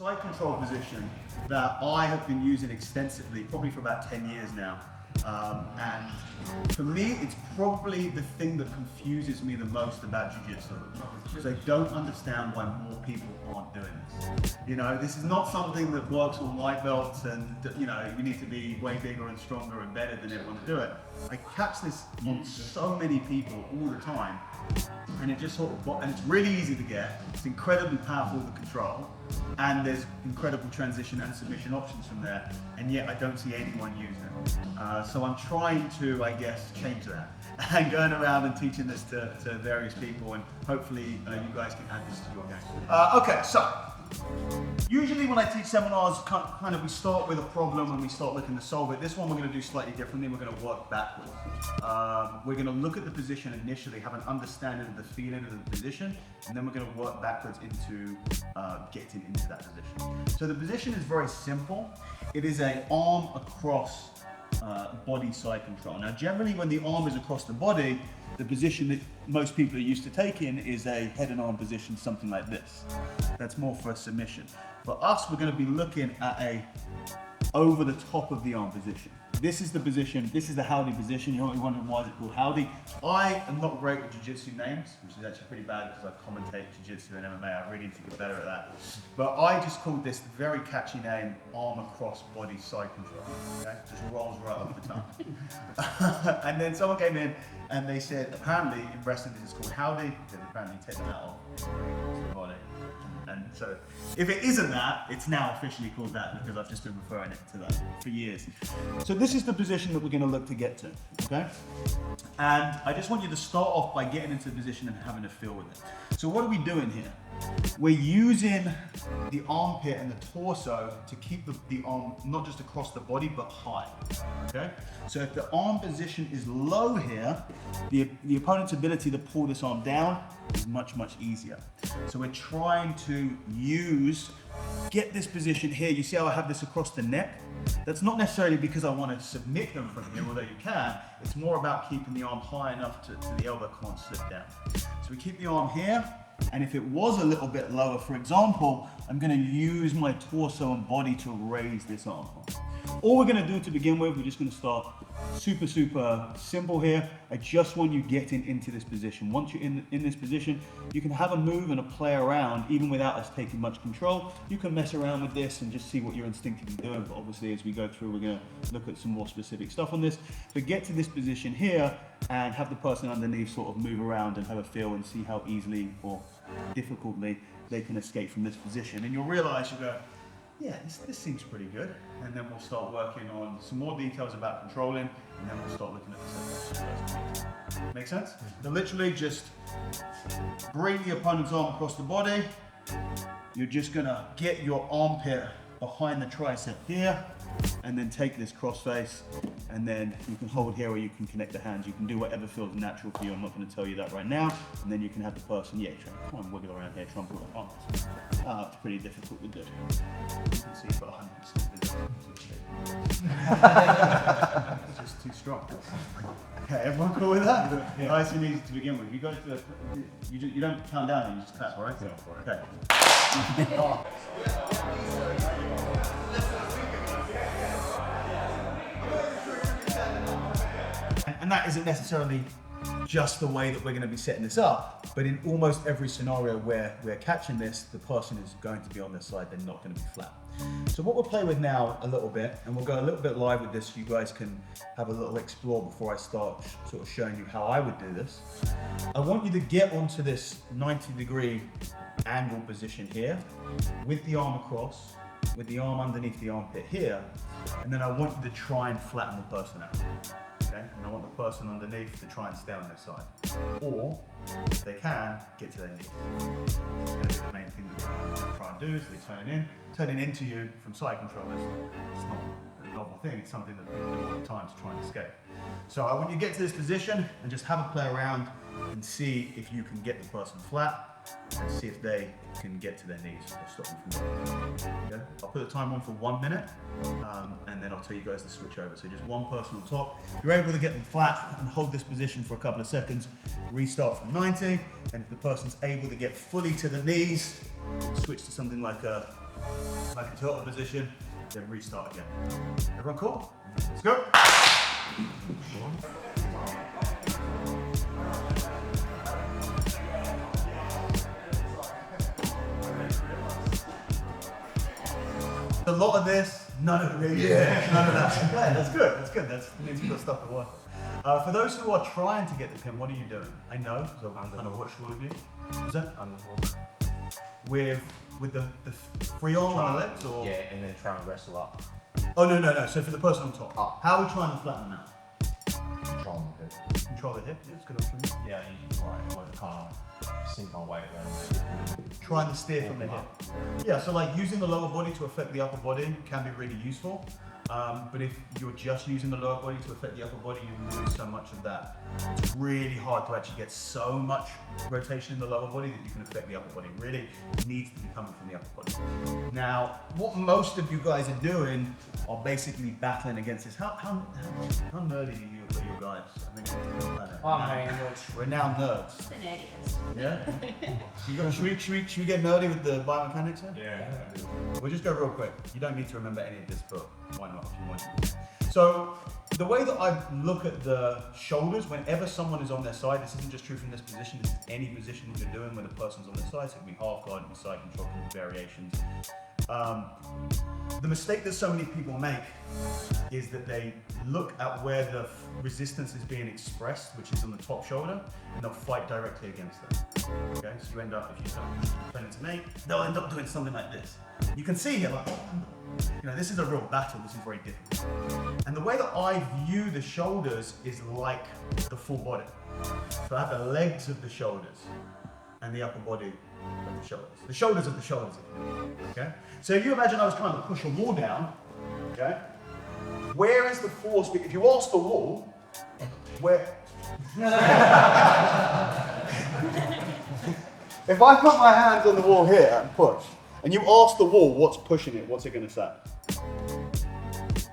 side control position that I have been using extensively, probably for about 10 years now. And for me, it's probably the thing that confuses me the most about jiu-jitsu, because I don't understand why more people aren't doing this. You know, this is not something that works on white belts and, you know, you need to be way bigger and stronger and better than everyone to do it. I catch this on so many people all the time, and it just sort of, and it's really easy to get, it's incredibly powerful to control, and there's incredible transition and submission options from there, and yet I don't see anyone using it. So I'm trying to, I guess, change that, and going around and teaching this to various people, and hopefully you guys can add this to your game. Okay, so usually when I teach seminars, kind of we start with a problem and we start looking to solve it. This one we're going to do slightly differently. We're going to work backwards. We're going to look at the position initially, have an understanding of the feeling of the position, and then we're going to work backwards into getting into that position. So the position is very simple. It is an arm across body side control. Now generally when the arm is across the body, the position that most people are used to taking is a head and arm position, something like this. That's more for a submission. For us, we're going to be looking at a over the top of the arm position. This is the position, this is the Howdy position. You're probably wondering why is it called Howdy. I am not great with jiu-jitsu names, which is actually pretty bad because I commentate jiu-jitsu and MMA. I really need to get better at that. But I just called this very catchy name, arm across body side control. Okay? Just rolls right off the tongue. And then someone came in and they said, apparently in wrestling this is called Howdy, then apparently take that off the body. And so, if it isn't that, it's now officially called that because I've just been referring it to that for years. So this is the position that we're going to look to get to, okay? And I just want you to start off by getting into the position and having a feel with it. So what are we doing here? We're using the armpit and the torso to keep the arm not just across the body, but high, okay? So if the arm position is low here, the opponent's ability to pull this arm down is much, much easier. So we're trying to get this position here. You see how I have this across the neck? That's not necessarily because I want to submit them from here, although you can. It's more about keeping the arm high enough to the elbow can't slip down. So we keep the arm here. And if it was a little bit lower, for example, I'm going to use my torso and body to raise this arm. All we're going to do to begin with, we're just going to start super simple here. I just want you getting into this position. Once you're in this position, you can have a move and a play around, even without us taking much control. You can mess around with this and just see what you're instinctively doing. But obviously, as we go through, we're going to look at some more specific stuff on this. But get to this position here and have the person underneath sort of move around and have a feel and see how easily or difficultly they can escape from this position. And you'll realize, you'll go, yeah, this seems pretty good. And then we'll start working on some more details about controlling, and then we'll start looking at the setup. Make sense? So literally just bring the opponent's arm across the body. You're just gonna get your armpit behind the tricep here, and then take this crossface, and then you can hold here or you can connect the hands. You can do whatever feels natural for you. I'm not going to tell you that right now. And then you can have the person, try and wiggle around here, try and pull it on. It's pretty difficult to do. You can see for 100%. It's just too strong. Okay, everyone cool with that? Yeah. Nice and easy to begin with. You go to you don't count down, you just clap, all right? Yeah, okay. And that isn't necessarily just the way that we're going to be setting this up, but in almost every scenario where we're catching this, the person is going to be on their side, they're not going to be flat. So what we'll play with now a little bit, and we'll go a little bit live with this so you guys can have a little explore before I start sort of showing you how I would do this. I want you to get onto this 90-degree angle position here, with the arm across, with the arm underneath the armpit here, and then I want you to try and flatten the person out. Okay? And I want the person underneath to try and stay on their side. Or, if they can, get to their knees. That's the main thing that we're trying to do, is they turning into you from side control. It's not a novel thing, it's something that people do all the time to try and escape. So I want you to get to this position and just have a play around and see if you can get the person flat, and see if they can get to their knees or stop them from going. Okay? I'll put the time on for 1 minute, and then I'll tell you guys to switch over. So just one person on top. If you're able to get them flat and hold this position for a couple of seconds, restart from 90, and if the person's able to get fully to the knees, switch to something like a Like a tilted position, then restart again. Everyone cool? Let's go. A lot of this, none of it, none of that. Yeah, that's good, that's good. That means you've got stuff to work with. For those who are trying to get the pin, what are you doing? I know, so I'm kind of watched all of you. Is that? With the free arm on the legs, or? Yeah, and then try and wrestle up. Oh, no. So for the person on top. Oh. How are we trying to flatten them out? Control the hip. Control the hip, yeah, it's good option. Yeah, right, or kind of sink my weight around. Trying to steer from the hip. Yeah, so like using the lower body to affect the upper body can be really useful. But if you're just using the lower body to affect the upper body, you lose so much of that. It's really hard to actually get so much rotation in the lower body that you can affect the upper body. It really needs to be coming from the upper body. Now, what most of you guys are doing are basically battling against this. How nerdy are you guys? I mean, we're now nerds. The nerdiest. Yeah? Should we get nerdy with the biomechanics here? Yeah. We'll just go real quick. You don't need to remember any of this, but why not if you want to. So, the way that I look at the shoulders, whenever someone is on their side, this isn't just true from this position, this is any position that you're doing when the person's on their side, so it can be half guard, it can be side control, it can be variations. The mistake that so many people make is that they look at where the resistance is being expressed, which is on the top shoulder, and they'll fight directly against it. Okay, so you end up, if you start training to me, they'll end up doing something like this. You can see here, like, this is a real battle, this is very difficult. And the way that I view the shoulders is like the full body. So I have the legs of the shoulders and the upper body of the shoulders. The shoulders of the shoulders, okay? So if you imagine I was trying to push a wall down, okay? Where is the force? If you ask the wall, where? If I put my hands on the wall here and push, and you ask the wall what's pushing it, what's it going to say?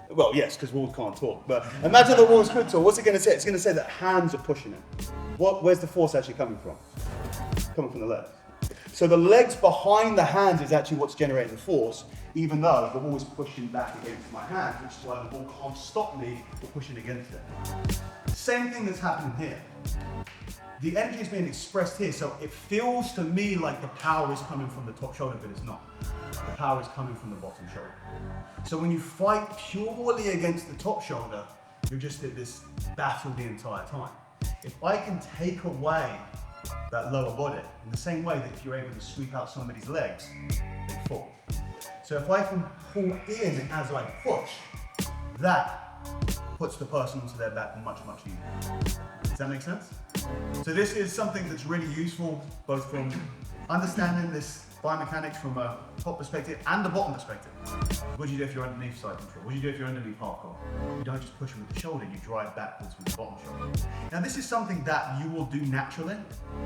Well, yes, because walls can't talk, but imagine the walls could talk. What's it going to say? It's going to say that hands are pushing it. Where's the force actually coming from? Coming from the legs. So the legs behind the hands is actually what's generating the force, even though the wall is pushing back against my hand, which is why the wall can't stop me from pushing against it. Same thing that's happening here. The energy is being expressed here, so it feels to me like the power is coming from the top shoulder, but it's not. The power is coming from the bottom shoulder. So when you fight purely against the top shoulder, you're just at this battle the entire time. If I can take away that lower body, in the same way that if you're able to sweep out somebody's legs, they fall. So if I can pull in as I push, that puts the person onto their back much, much easier. Does that make sense? So this is something that's really useful, both from understanding this biomechanics from a top perspective and a bottom perspective. What do you do if you're underneath side control? What do you do if you're underneath half guard? You don't just push with the shoulder, you drive backwards with the bottom shoulder. Now this is something that you will do naturally.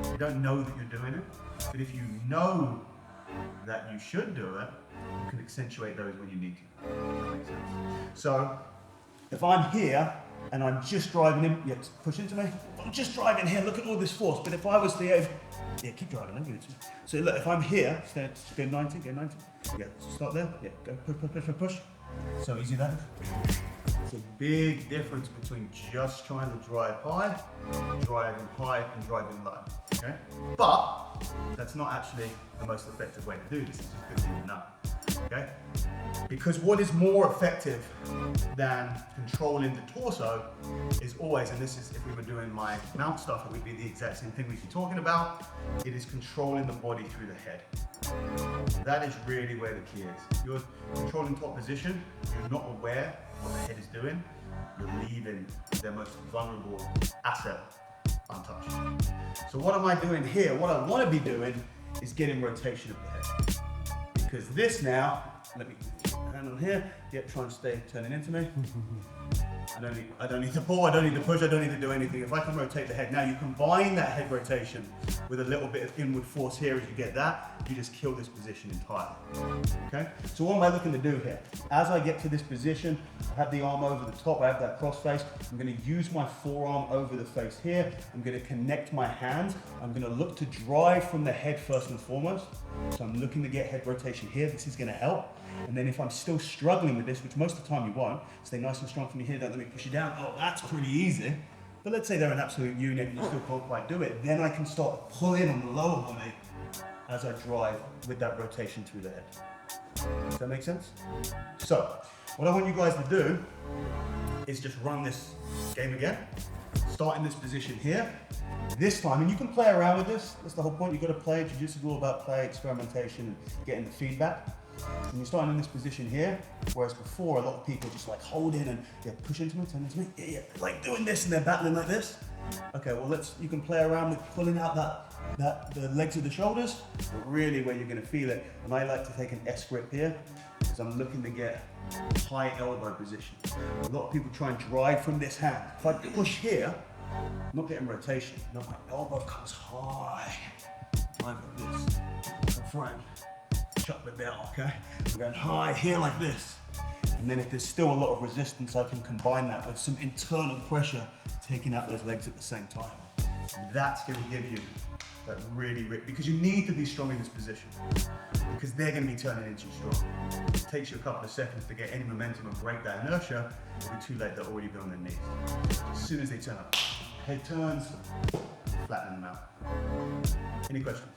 You don't know that you're doing it, but if you know that you should do it, you can accentuate those when you need to. That makes sense. So if I'm here and I'm just driving in, yeah, push into me. I'm just driving here, look at all this force. But if I was to, keep driving, let me get it to you. So look, if I'm here, go 90, go 90. Yeah, start there, yeah, go push. So easy that. It's a big difference between just trying to drive high, and driving low, okay? But that's not actually the most effective way to do this, it's just good for you to know, okay? Because what is more effective than controlling the torso is always, and this is if we were doing my mount stuff, it would be the exact same thing we'd be talking about, it is controlling the body through the head. That is really where the key is. You're controlling top position, you're not aware of what the head is doing, you're leaving their most vulnerable asset untouched. So what am I doing here? What I want to be doing is getting rotation of the head. Because this now, let me hand on here, yep, try and stay turning into me. I don't need to pull, I don't need to push, I don't need to do anything. If I can rotate the head, now you combine that head rotation with a little bit of inward force here as you get that, you just kill this position entirely. Okay? So what am I looking to do here? As I get to this position, I have the arm over the top, I have that cross face. I'm gonna use my forearm over the face here. I'm gonna connect my hands. I'm gonna look to drive from the head first and foremost. So I'm looking to get head rotation here. This is gonna help. And then if I'm still struggling with this, which most of the time you won't, stay nice and strong from here, don't let me push you down. Oh, that's pretty easy. But let's say they're an absolute unit and you still can't quite do it. Then I can start to pull in on the lower body as I drive with that rotation through the head. Does that make sense? So, what I want you guys to do is just run this game again. Start in this position here. This time, and you can play around with this. That's the whole point. You've got to play. Jiu-jitsu is all about play, experimentation, and getting the feedback. And you're starting in this position here, whereas before a lot of people just like hold in and push into me, turn into me, like doing this and they're battling like this. Okay, well you can play around with pulling out the legs of the shoulders, but really where you're gonna feel it. And I like to take an S grip here, because I'm looking to get high elbow position. A lot of people try and drive from this hand. If I push here, I'm not getting rotation. No, my elbow comes high, like this, in front. Shut the bell, okay? I'm going high here like this. And then if there's still a lot of resistance, I can combine that with some internal pressure, taking out those legs at the same time. And that's gonna give you that really, because you need to be strong in this position, because they're gonna be turning into you strong. It takes you a couple of seconds to get any momentum and break that inertia, it'll be too late, they're already on their knees. As soon as they turn up, head turns, flatten them out. Any questions?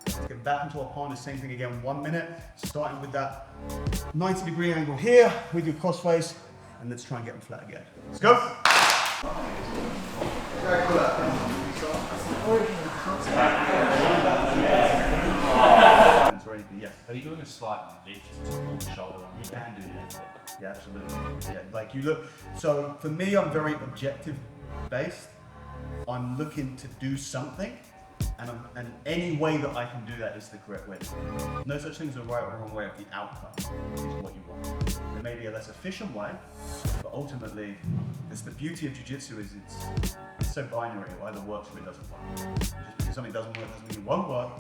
Let's get back into our partner, same thing again, 1 minute, starting with that 90-degree angle here with your cross face, and let's try and get them flat again. Let's go. Very cool. Or anything, yes. Are you doing a slight lift to pull the shoulder on? You can do that. Yeah, absolutely. Yeah, like you look, so for me, I'm very objective based. I'm looking to do something. And any way that I can do that is the correct way. No such thing as a right or wrong way of the outcome is what you want. There may be a less efficient way, but ultimately, it's the beauty of jiu-jitsu is it's so binary. It either works or it doesn't work. Just because something doesn't work doesn't mean it won't work.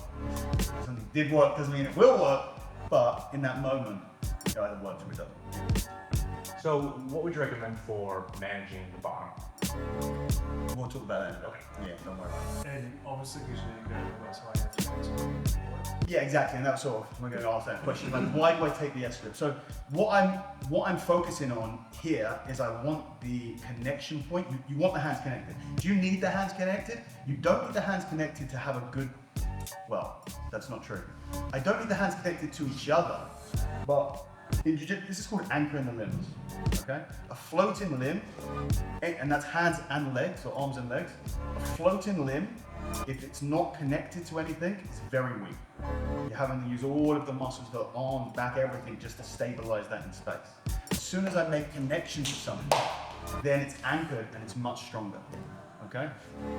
If something did work doesn't mean it will work. But in that moment, it either works or it doesn't. So, what would you recommend for managing the bottom? We'll talk about that. Okay. Yeah, don't worry about it. And obviously, because you're going to go, so I have to answer. Yeah, exactly, and that's sort of, we're going to ask that question, like why do I take the S grip? So what I'm focusing on here is I want the connection point. You want the hands connected. Do you need the hands connected? You don't need the hands connected to have a good, well, that's not true. I don't need the hands connected to each other, but in jiu-jitsu, this is called anchoring the limbs, okay? A floating limb, and that's hands and legs, or arms and legs. A floating limb, if it's not connected to anything, it's very weak. You're having to use all of the muscles, the arms, back, everything, just to stabilize that in space. As soon as I make connection to something, then it's anchored and it's much stronger, okay?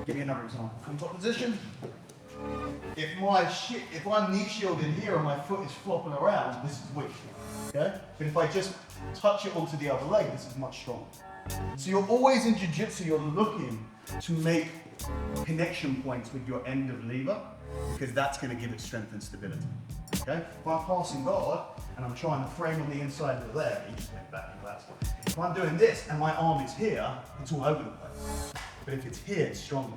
Give me another example. From top position. If I'm knee shielded here and my foot is flopping around, this is weak, okay? But if I just touch it onto the other leg, this is much stronger. So you're always in jiu-jitsu, you're looking to make connection points with your end of lever, because that's going to give it strength and stability, okay? If I'm passing guard and I'm trying to frame on the inside of the leg, you just make back and that's one. If I'm doing this and my arm is here, it's all over the place. But if it's here, it's stronger.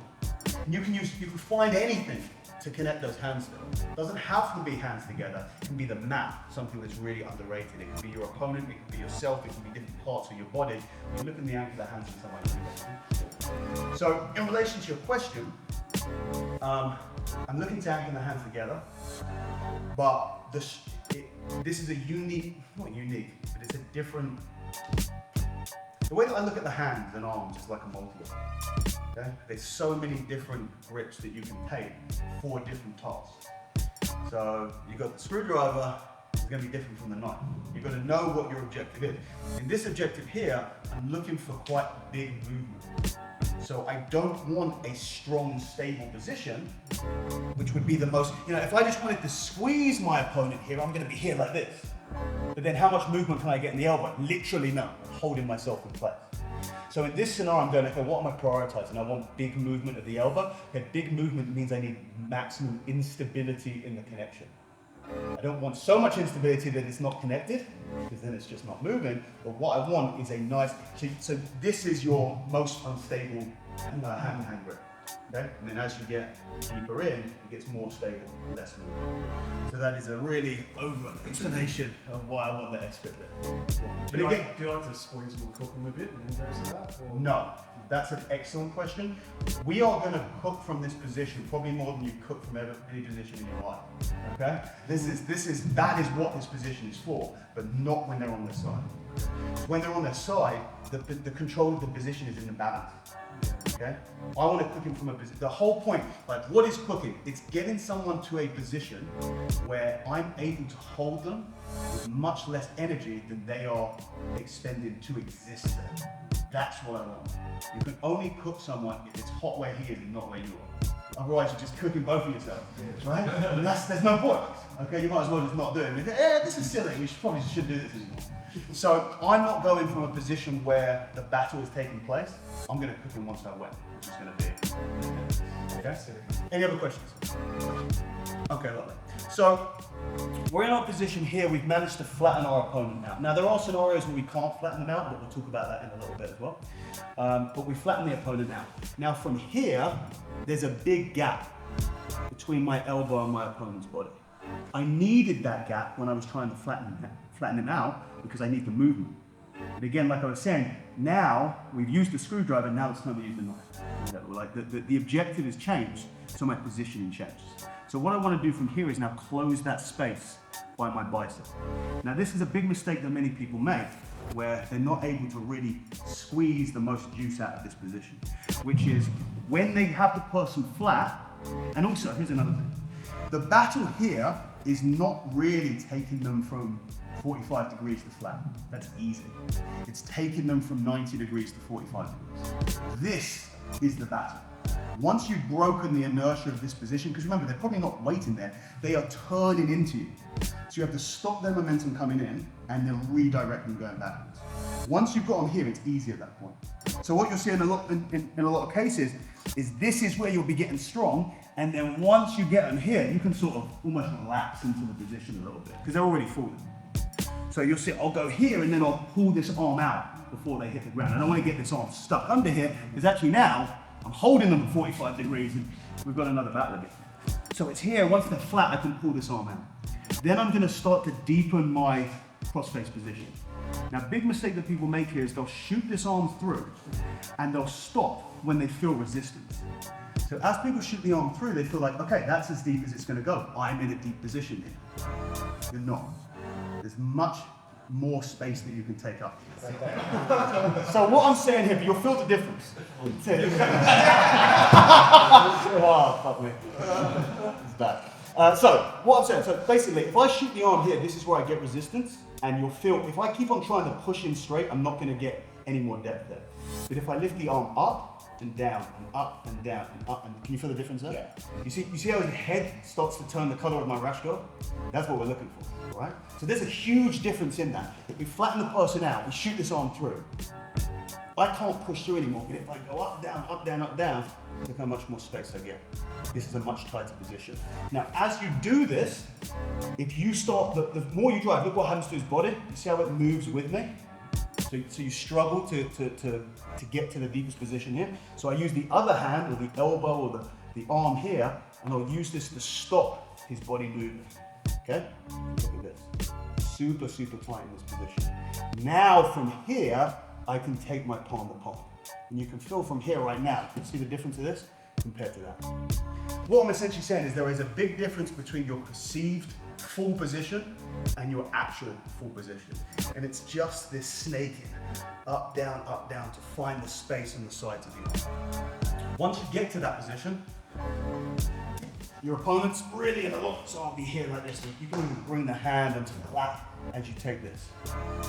And you can find anything to connect those hands to. It doesn't have to be hands together. It can be the mat, something that's really underrated. It can be your opponent, it can be yourself, it can be different parts of your body. You look in the angle of the hands in some way. So in relation to your question, I'm looking to anchor the hands together, but this is a unique, not unique, but it's a different, the way that I look at the hands and arms is like a multi-tool. Okay? There's so many different grips that you can take for different tasks. So you've got the screwdriver, it's going to be different from the knife. You've got to know what your objective is. In this objective here, I'm looking for quite big movement. So I don't want a strong, stable position, which would be the most, if I just wanted to squeeze my opponent here, I'm going to be here like this. But then how much movement can I get in the elbow? Literally none. I'm holding myself in place. So in this scenario, I'm going, okay, what am I prioritizing? I want big movement of the elbow. Okay, big movement means I need maximum instability in the connection. I don't want so much instability that it's not connected, because then it's just not moving. But what I want is a nice, so this is your most unstable hand grip. Okay? And then as you get deeper in, it gets more stable, less movement. So that is a really over explanation of why I want the X grip there. Do you like to squeeze and cook them a bit and then go to that? Or? No, that's an excellent question. We are going to cook from this position probably more than you cook from any position in your life. Okay? That is what this position is for, but not when they're on their side. When they're on their side, the control of the position is in the balance. Okay? I want to cook him from a position. The whole point, like what is cooking? It's getting someone to a position where I'm able to hold them with much less energy than they are expended to exist there. That's what I want. You can only cook someone if it's hot where he is and not where you are. Otherwise, you're just cooking both of yourselves, right? And there's no point. Okay, you might as well just not do it. This is silly. We probably shouldn't do this anymore. So I'm not going from a position where the battle is taking place. I'm going to cook him once I win, which is going to be. Okay. Any other questions? Okay, lovely. So we're in our position here. We've managed to flatten our opponent out. Now there are scenarios where we can't flatten them out, but we'll talk about that in a little bit as well. But we flatten the opponent out. Now from here, there's a big gap between my elbow and my opponent's body. I needed that gap when I was trying to flatten him out because I need the movement. But again, like I was saying, now we've used the screwdriver, now it's time to use the knife. Like the objective has changed, so my positioning changes. So what I want to do from here is now close that space by my bicep. Now this is a big mistake that many people make, where they're not able to really squeeze the most juice out of this position, which is when they have the person flat, and also here's another thing. The battle here is not really taking them from 45 degrees to flat. That's easy. It's taking them from 90 degrees to 45 degrees. This is the battle. Once you've broken the inertia of this position, because remember, they're probably not waiting there, they are turning into you. So you have to stop their momentum coming in and then redirect them going backwards. Once you've got them here, it's easy at that point. So what you'll see in a lot of cases is this is where you'll be getting strong, and then once you get them here, you can sort of almost relax into the position a little bit, because they're already falling. So you'll see, I'll go here and then I'll pull this arm out before they hit the ground. I don't want to get this arm stuck under here, because actually now, I'm holding them at 45 degrees and we've got another battle again. So it's here, once they're flat, I can pull this arm out. Then I'm gonna start to deepen my cross-face position. Now, big mistake that people make here is they'll shoot this arm through and they'll stop when they feel resistance. So as people shoot the arm through, they feel like, okay, that's as deep as it's gonna go. I'm in a deep position here. You're not. There's much more space that you can take up. So what I'm saying here, but you'll feel the difference. Oh, fuck me. It's bad. So what I'm saying, so basically, if I shoot the arm here, this is where I get resistance, and you'll feel, if I keep on trying to push in straight, I'm not going to get any more depth there. But if I lift the arm up and down and up and down and up, and can you feel the difference there? Yeah. You see how his head starts to turn the color of my rash guard? That's what we're looking for, right? So there's a huge difference in that. If we flatten the person out, we shoot this arm through. I can't push through anymore, but if I go up, down, up, down, up, down, look how much more space I get. This is a much tighter position. Now, as you do this, if you start, the more you drive, look what happens to his body. You see how it moves with me? So you struggle to get to the deepest position here. So I use the other hand, or the elbow, or the arm here, and I'll use this to stop his body moving. Okay? Look at this. Super, super tight in this position. Now from here, I can take my palm to palm. And you can feel from here right now, you see the difference of this compared to that. What I'm essentially saying is there is a big difference between your perceived full position and your actual full position. And it's just this snaking, up, down, to find the space on the sides of the arm. Once you get to that position, your opponent's really in a lot, so I'll be here like this. You can even bring the hand onto the lap as you take this.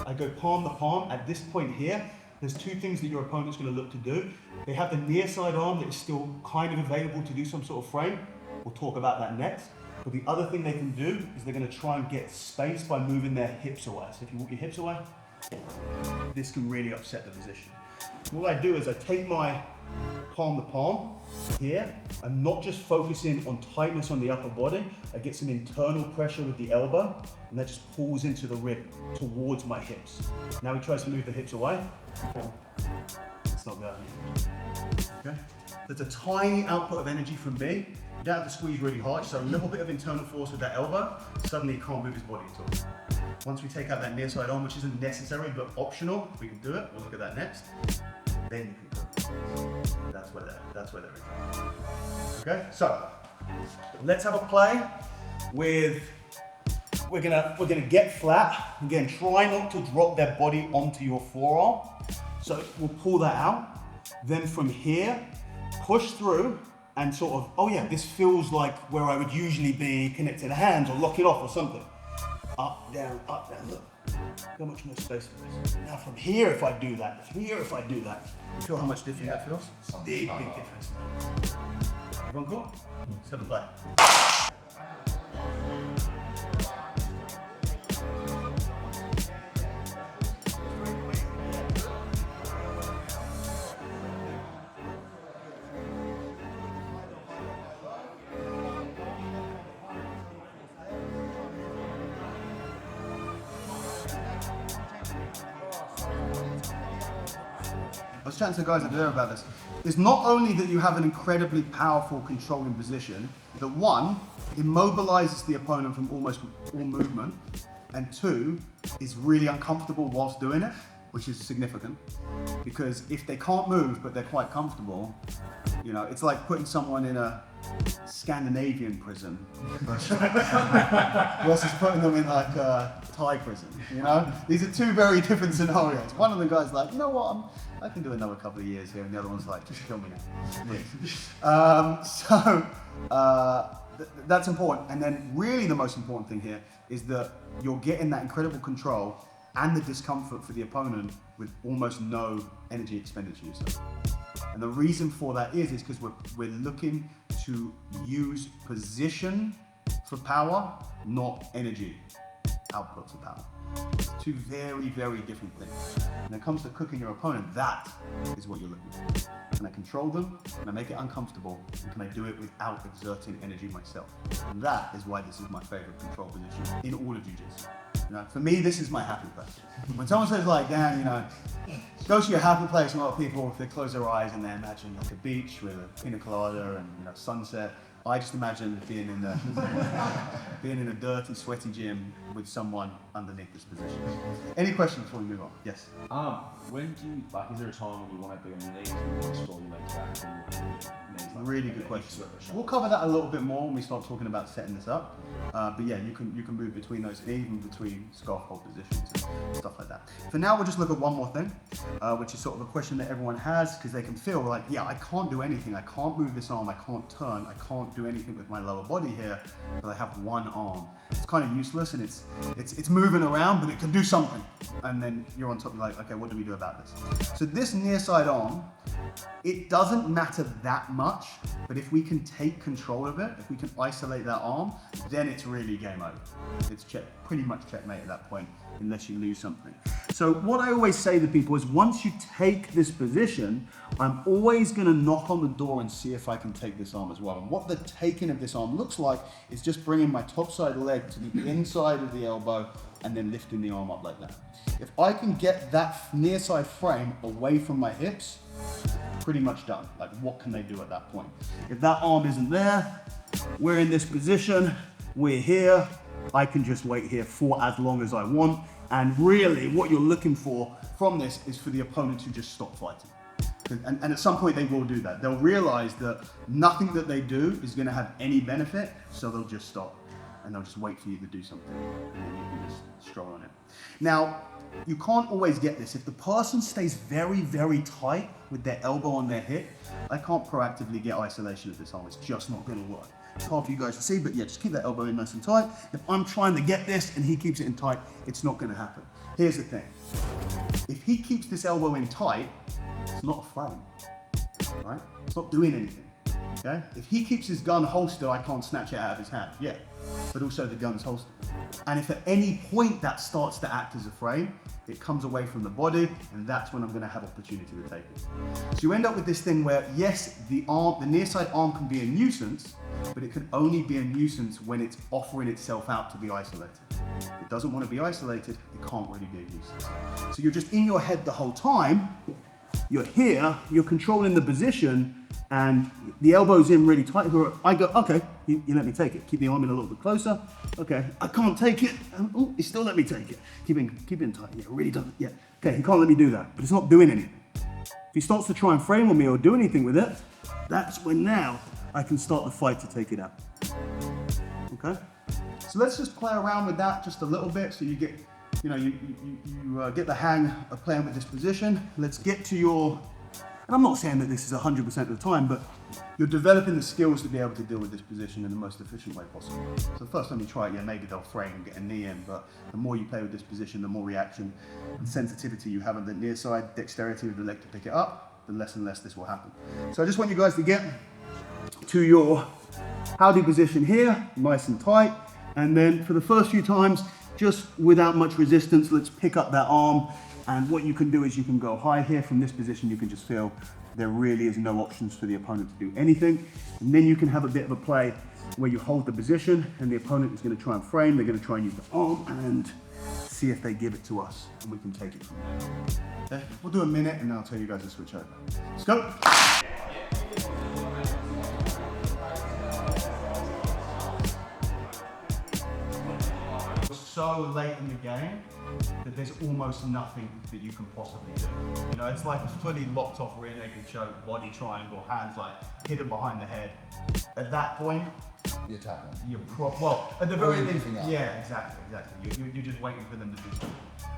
I go palm to palm. At this point here, there's two things that your opponent's going to look to do. They have the near side arm that is still kind of available to do some sort of frame. We'll talk about that next. But the other thing they can do is they're going to try and get space by moving their hips away. So if you walk your hips away, this can really upset the position. what I do is I take my palm to palm here. I'm not just focusing on tightness on the upper body. I get some internal pressure with the elbow, and that just pulls into the rib towards my hips. Now he tries to move the hips away. It's not going. Okay? There's a tiny output of energy from me. You don't have to squeeze really hard, so a little bit of internal force with that elbow, suddenly he can't move his body at all. Once we take out that near side arm, which isn't necessary but optional, we can do it. We'll look at that next. Then you can go. That's where they're in. Okay, so let's have a play with. We're gonna get flat. Again, try not to drop their body onto your forearm. So we'll pull that out. Then from here, push through and sort of, oh yeah, this feels like where I would usually be connecting the hands or locking off or something. Up, down, look. How much more space there is. Now from here, if I do that, you feel how much different that feels? Big difference. Everyone cool? Let's have a play. I was chatting to the guys there about this. It's not only that you have an incredibly powerful controlling position, that one, immobilizes the opponent from almost all movement, and two, is really uncomfortable whilst doing it, which is significant. Because if they can't move, but they're quite comfortable, you know, it's like putting someone in a Scandinavian prison versus putting them in like a Thai prison, you know? These are two very different scenarios. One of the guys like, you know what, I can do another couple of years here, and the other one's like, just kill me now. That's important. And then really the most important thing here is that you're getting that incredible control and the discomfort for the opponent with almost no energy expenditure yourself. And the reason for that is because we're looking to use position for power, not energy output for power. Two very, very different things. When it comes to cooking your opponent, that is what you're looking for. Can I control them? Can I make it uncomfortable? And can I do it without exerting energy myself? And that is why this is my favorite control position in all of jiu-jitsu. You know, for me, this is my happy place. When someone says like, Dan, you know, go to your happy place, a lot of people, if they close their eyes and they imagine like a beach with a pina colada and, you know, sunset, I just imagine being in a dirty, sweaty gym with someone underneath this position. Any questions before we move on? Yes. When do you, like, is there a time when you want to be on your knees and you want to scroll your legs back and your knees like Really good question. We'll cover that a little bit more when we start talking about setting this up. But yeah, you can move between those, even between scarf hold positions and stuff like that. For now, we'll just look at one more thing, which is sort of a question that everyone has, because they can feel like, yeah, I can't do anything. I can't move this arm. I can't turn. I can't do anything with my lower body here, but I have one arm. It's kind of useless, and it's moving around, but it can do something. And then you're on top, you're like, okay, what do we do about this? So this near side arm, it doesn't matter that much, but if we can take control of it, if we can isolate that arm, then it's really game over. It's pretty much checkmate at that point, unless you lose something. So what I always say to people is, once you take this position, I'm always gonna knock on the door and see if I can take this arm as well. And what the taking of this arm looks like is just bringing my top side leg to the inside of the elbow and then lifting the arm up like that. If I can get that near side frame away from my hips, pretty much done. Like, what can they do at that point? If that arm isn't there, we're in this position, we're here, I can just wait here for as long as I want. And really what you're looking for from this is for the opponent to just stop fighting. And at some point they will do that. They'll realize that nothing that they do is gonna have any benefit, so they'll just stop. And they'll just wait for you to do something, and then you can just stroll on it. Now, you can't always get this. If the person stays very, very tight with their elbow on their hip, I can't proactively get isolation of this arm. It's just not gonna work. It's hard for you guys to see, but yeah, just keep that elbow in nice and tight. If I'm trying to get this and he keeps it in tight, it's not gonna happen. Here's the thing. If he keeps this elbow in tight, it's not a frame, right? It's not doing anything. Okay? If he keeps his gun holstered, I can't snatch it out of his hand. Yeah, but also the gun's holstered. And if at any point that starts to act as a frame, it comes away from the body, and that's when I'm going to have opportunity to take it. So you end up with this thing where, yes, the near side arm can be a nuisance, but it can only be a nuisance when it's offering itself out to be isolated. If it doesn't want to be isolated, it can't really be a nuisance. So you're just in your head the whole time. You're here, you're controlling the position, and the elbow's in really tight. I go, okay, you let me take it. Keep the arm in a little bit closer. Okay, I can't take it. Oh, he still let me take it. Keep it in tight. Yeah, really doesn't. Yeah. Okay, he can't let me do that, but it's not doing anything. If he starts to try and frame on me or do anything with it, that's when now I can start the fight to take it out. Okay? So let's just play around with that just a little bit so you get, you get the hang of playing with this position. Let's get to your, and I'm not saying that this is 100% of the time, but you're developing the skills to be able to deal with this position in the most efficient way possible. So the first time you try it, yeah, maybe they'll frame and get a knee in, but the more you play with this position, the more reaction and sensitivity you have on the near side, dexterity with the leg to pick it up, the less and less this will happen. So I just want you guys to get to your howdy position here, nice and tight, and then for the first few times, just without much resistance, let's pick up that arm. And what you can do is you can go high here. From this position, you can just feel there really is no options for the opponent to do anything. And then you can have a bit of a play where you hold the position and the opponent is going to try and frame. They're going to try and use the arm and see if they give it to us, and we can take it from there. Okay? We'll do a minute and then I'll tell you guys to switch over. Let's go. So late in the game that there's almost nothing that you can possibly do. You know, it's like a fully locked off rear naked choke, body triangle, hands like hidden behind the head. At that point, You're tapping. you're well, at the very Or you're least, giving up. yeah, exactly. You're just waiting for them to do something.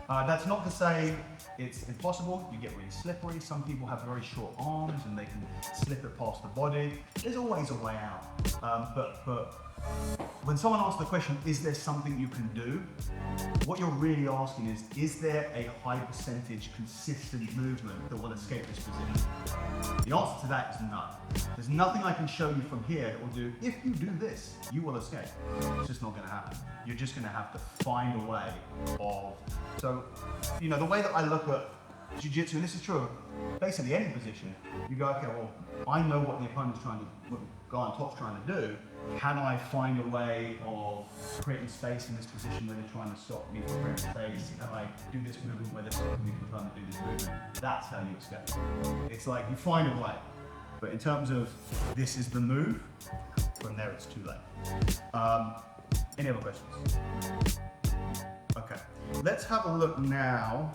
That's not to say it's impossible. You get really slippery. Some people have very short arms and they can slip it past the body. There's always a way out. But when someone asks the question, is there something you can do? What you're really asking is there a high percentage consistent movement that will escape this position? The answer to that is no. There's nothing I can show you from here that will do, if you do this, you will escape. It's just not gonna happen. You're just gonna have to find a way of, so, you know, the way that I look at jiu-jitsu, and this is true, basically any position, you go, okay, well, I know what the opponent's trying to, what the guy on top's trying to do. Can I find a way of creating space in this position where they're trying to stop me from creating space? Can I do this movement where they're stopping me from trying to do this movement? That's how you escape. It's like you find a way. But in terms of this is the move, from there it's too late. Any other questions? Okay, let's have a look now.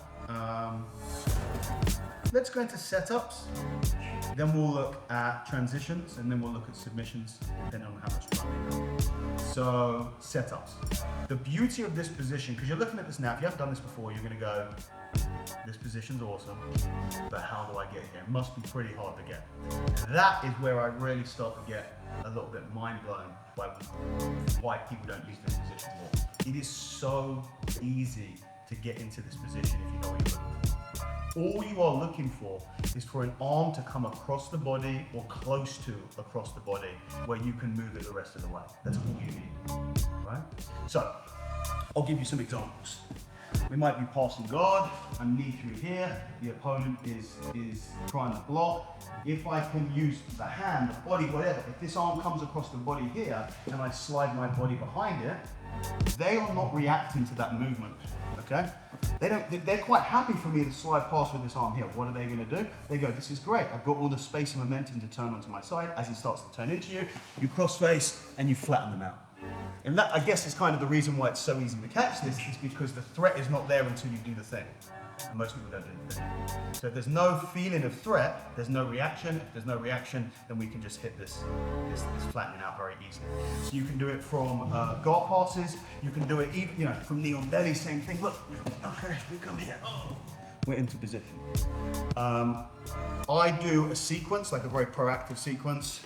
Let's go into setups, then we'll look at transitions, and then we'll look at submissions, depending on how much time we have. So, setups. The beauty of this position, because you're looking at this now, if you haven't done this before, you're going to go, this position's awesome, but how do I get here? It must be pretty hard to get. That is where I really start to get a little bit mind blown by why people don't use this position more. It is so easy to get into this position if you know what you're looking for. All you are looking for is for an arm to come across the body or close to across the body where you can move it the rest of the way. That's all you need, right? So, I'll give you some examples. We might be passing guard, I'm knee through here, the opponent is trying to block. If I can use the hand, the body, whatever, if this arm comes across the body here and I slide my body behind it, they are not reacting to that movement, okay? They're quite happy for me to slide past with this arm here. What are they gonna do? They go, this is great. I've got all the space and momentum to turn onto my side. As he starts to turn into you, you cross face and you flatten them out. And that, I guess, is kind of the reason why it's so easy to catch this, is because the threat is not there until you do the thing. And most people don't do the thing. So if there's no feeling of threat, there's no reaction. If there's no reaction, then we can just hit this flattening out very easily. So you can do it from guard passes. You can do it even, from knee on belly, same thing. Look, okay, we come here. Oh. we're into position. I do a sequence, like a very proactive sequence,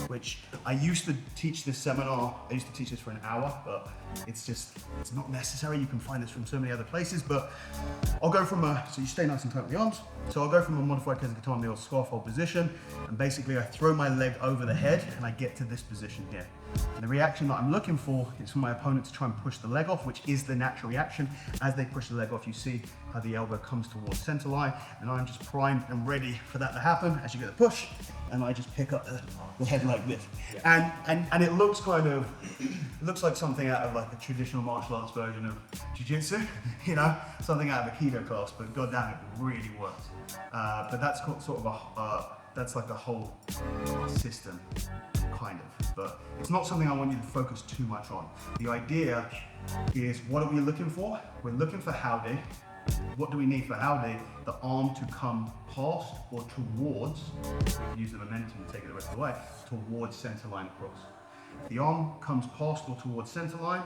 which I used to teach this seminar. I used to teach this for an hour, but it's not necessary. You can find this from so many other places, but I'll go from so you stay nice and tight with the arms. So I'll go from a modified Kesa or scarf hold position, and basically I throw my leg over the head and I get to this position here. And the reaction that I'm looking for is for my opponent to try and push the leg off, which is the natural reaction. As they push the leg off, you see how the elbow comes towards center line, and I'm just primed and ready for that to happen as you get the push, and I just pick up the head like this. And it looks it looks like something out of like a traditional martial arts version of jiu-jitsu, you know, something out of a Kido class, but goddamn, it really works. But that's sort of that's like a whole system, kind of, but it's not something I want you to focus too much on. The idea is, what are we looking for? We're looking for howdy. What do we need for howdy? The arm to come past or towards, use the momentum to take it the rest of the way, towards center line across. If the arm comes past or towards center line,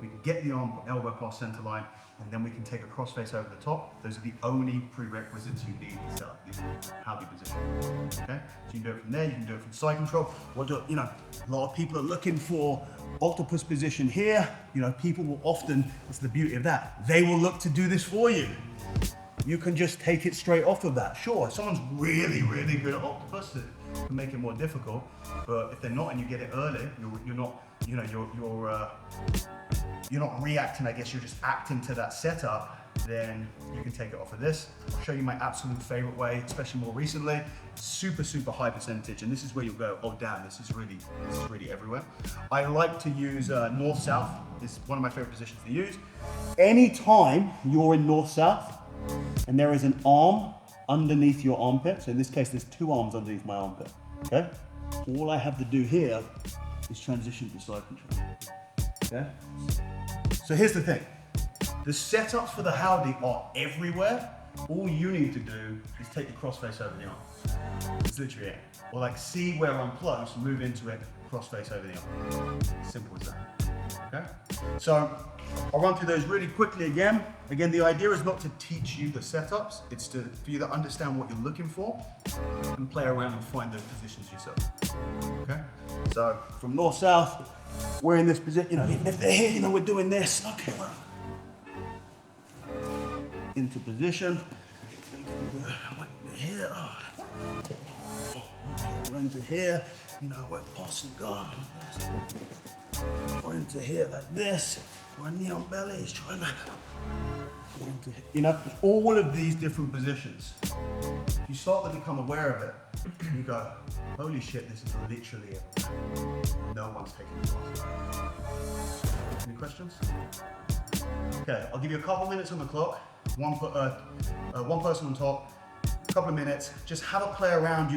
we can get the elbow past center line, and then we can take a crossface over the top. Those are the only prerequisites you need to set up the howdy position. Okay? So you can do it from there, you can do it from side control. You know, a lot of people are looking for octopus position here. You know, people will often, that's the beauty of that, they will look to do this for you. You can just take it straight off of that. Sure, if someone's really, really good at octopus, it can make it more difficult. But if they're not and you get it early, you're not, you know, you're not reacting, I guess, you're just acting to that setup, then you can take it off of this. I'll show you my absolute favorite way, especially more recently. Super, super high percentage, and this is where you'll go, oh damn, this is really everywhere. I like to use north-south. It's one of my favorite positions to use. Anytime you're in north-south and there is an arm underneath your armpit, so in this case there's two arms underneath my armpit, okay? All I have to do here is transition to side control, okay? So here's the thing. The setups for the howdy are everywhere. All you need to do is take your crossface over the arm. It's literally it. Or like see where I'm close, move into it, crossface over the arm. Simple as that, okay? So I'll run through those really quickly again. Again, the idea is not to teach you the setups, it's for you to understand what you're looking for and play around and find those positions yourself, okay? So from north-south, we're in this position, you know, even if they're here, you know, we're doing this, okay, well, into position, here, we're into here, you know, we're passing guard, we're into here like this, my knee on belly is trying to, you know, all of these different positions. You start to become aware of it, you go, holy shit, this is literally it. No one's taking the class. Any questions? Okay, I'll give you a couple minutes on the clock. One person on top, a couple of minutes. Just have a play around.